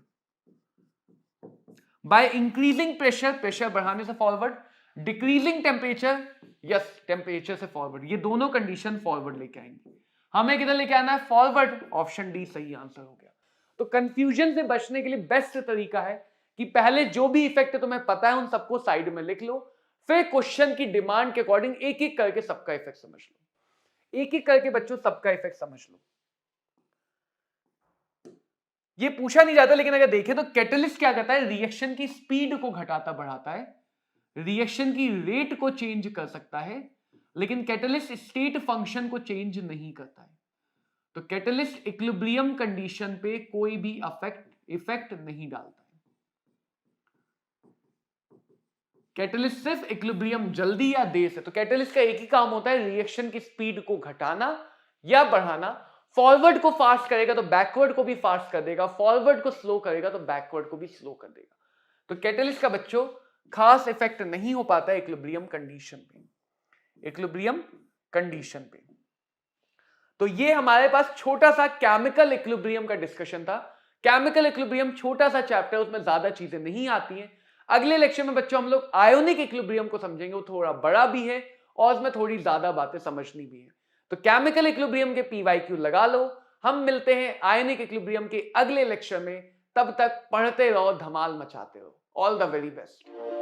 बाय इंक्रीजिंग प्रेशर बढ़ाने से forward. Decreasing temperature, yes temperature से फॉरवर्ड। ये दोनों कंडीशन फॉरवर्ड लेके आएंगे। हमें किधर लेके आना है? फॉरवर्ड। ऑप्शन डी सही आंसर हो गया। तो कंफ्यूजन से बचने के लिए बेस्ट तरीका है कि पहले जो भी इफेक्ट तुम्हें पता है उन सबको साइड में लिख लो, फिर क्वेश्चन की डिमांड के अकॉर्डिंग एक एक करके सबका इफेक्ट समझ लो। एक एक करके बच्चों सबका इफेक्ट समझ लो। ये पूछा नहीं जाता लेकिन अगर देखें तो कैटलिस्ट क्या करता है? रिएक्शन की स्पीड को घटाता बढ़ाता है, रिएक्शन की रेट को चेंज कर सकता है, लेकिन कैटलिस्ट स्टेट फंक्शन को चेंज नहीं करता है। तो कैटलिस्ट इक्विलिब्रियम कंडीशन पे कोई भी इफेक्ट नहीं डालता है। कैटलिस्ट सिर्फ इक्विलिब्रियम जल्दी या देर से। तो कैटलिस्ट का एक ही काम होता है रिएक्शन की स्पीड को घटाना या बढ़ाना। फॉरवर्ड को फास्ट करेगा तो बैकवर्ड को भी फास्ट कर देगा, फॉरवर्ड को स्लो करेगा तो बैकवर्ड को भी स्लो कर देगा। तो कैटलिस्ट का बच्चों खास इफेक्ट नहीं हो पाता है इक्विलिब्रियम कंडीशन पे। तो ये हमारे पास छोटा सा केमिकल इक्विलिब्रियम का डिस्कशन था। केमिकल इक्विलिब्रियम छोटा सा चैप्टर, उसमें ज्यादा चीजें नहीं आती हैं। अगले लेक्चर में बच्चों हम लोग आयोनिक इक्विलिब्रियम को समझेंगे, वो थोड़ा बड़ा भी है और उसमें थोड़ी ज्यादा बातें समझनी भी है। तो केमिकल इक्विलिब्रियम के PYQ लगा लो। हम मिलते हैं आयोनिक इक्विलिब्रियम के अगले लेक्चर में। तब तक पढ़ते रहो, धमाल मचाते रहो। All the very best.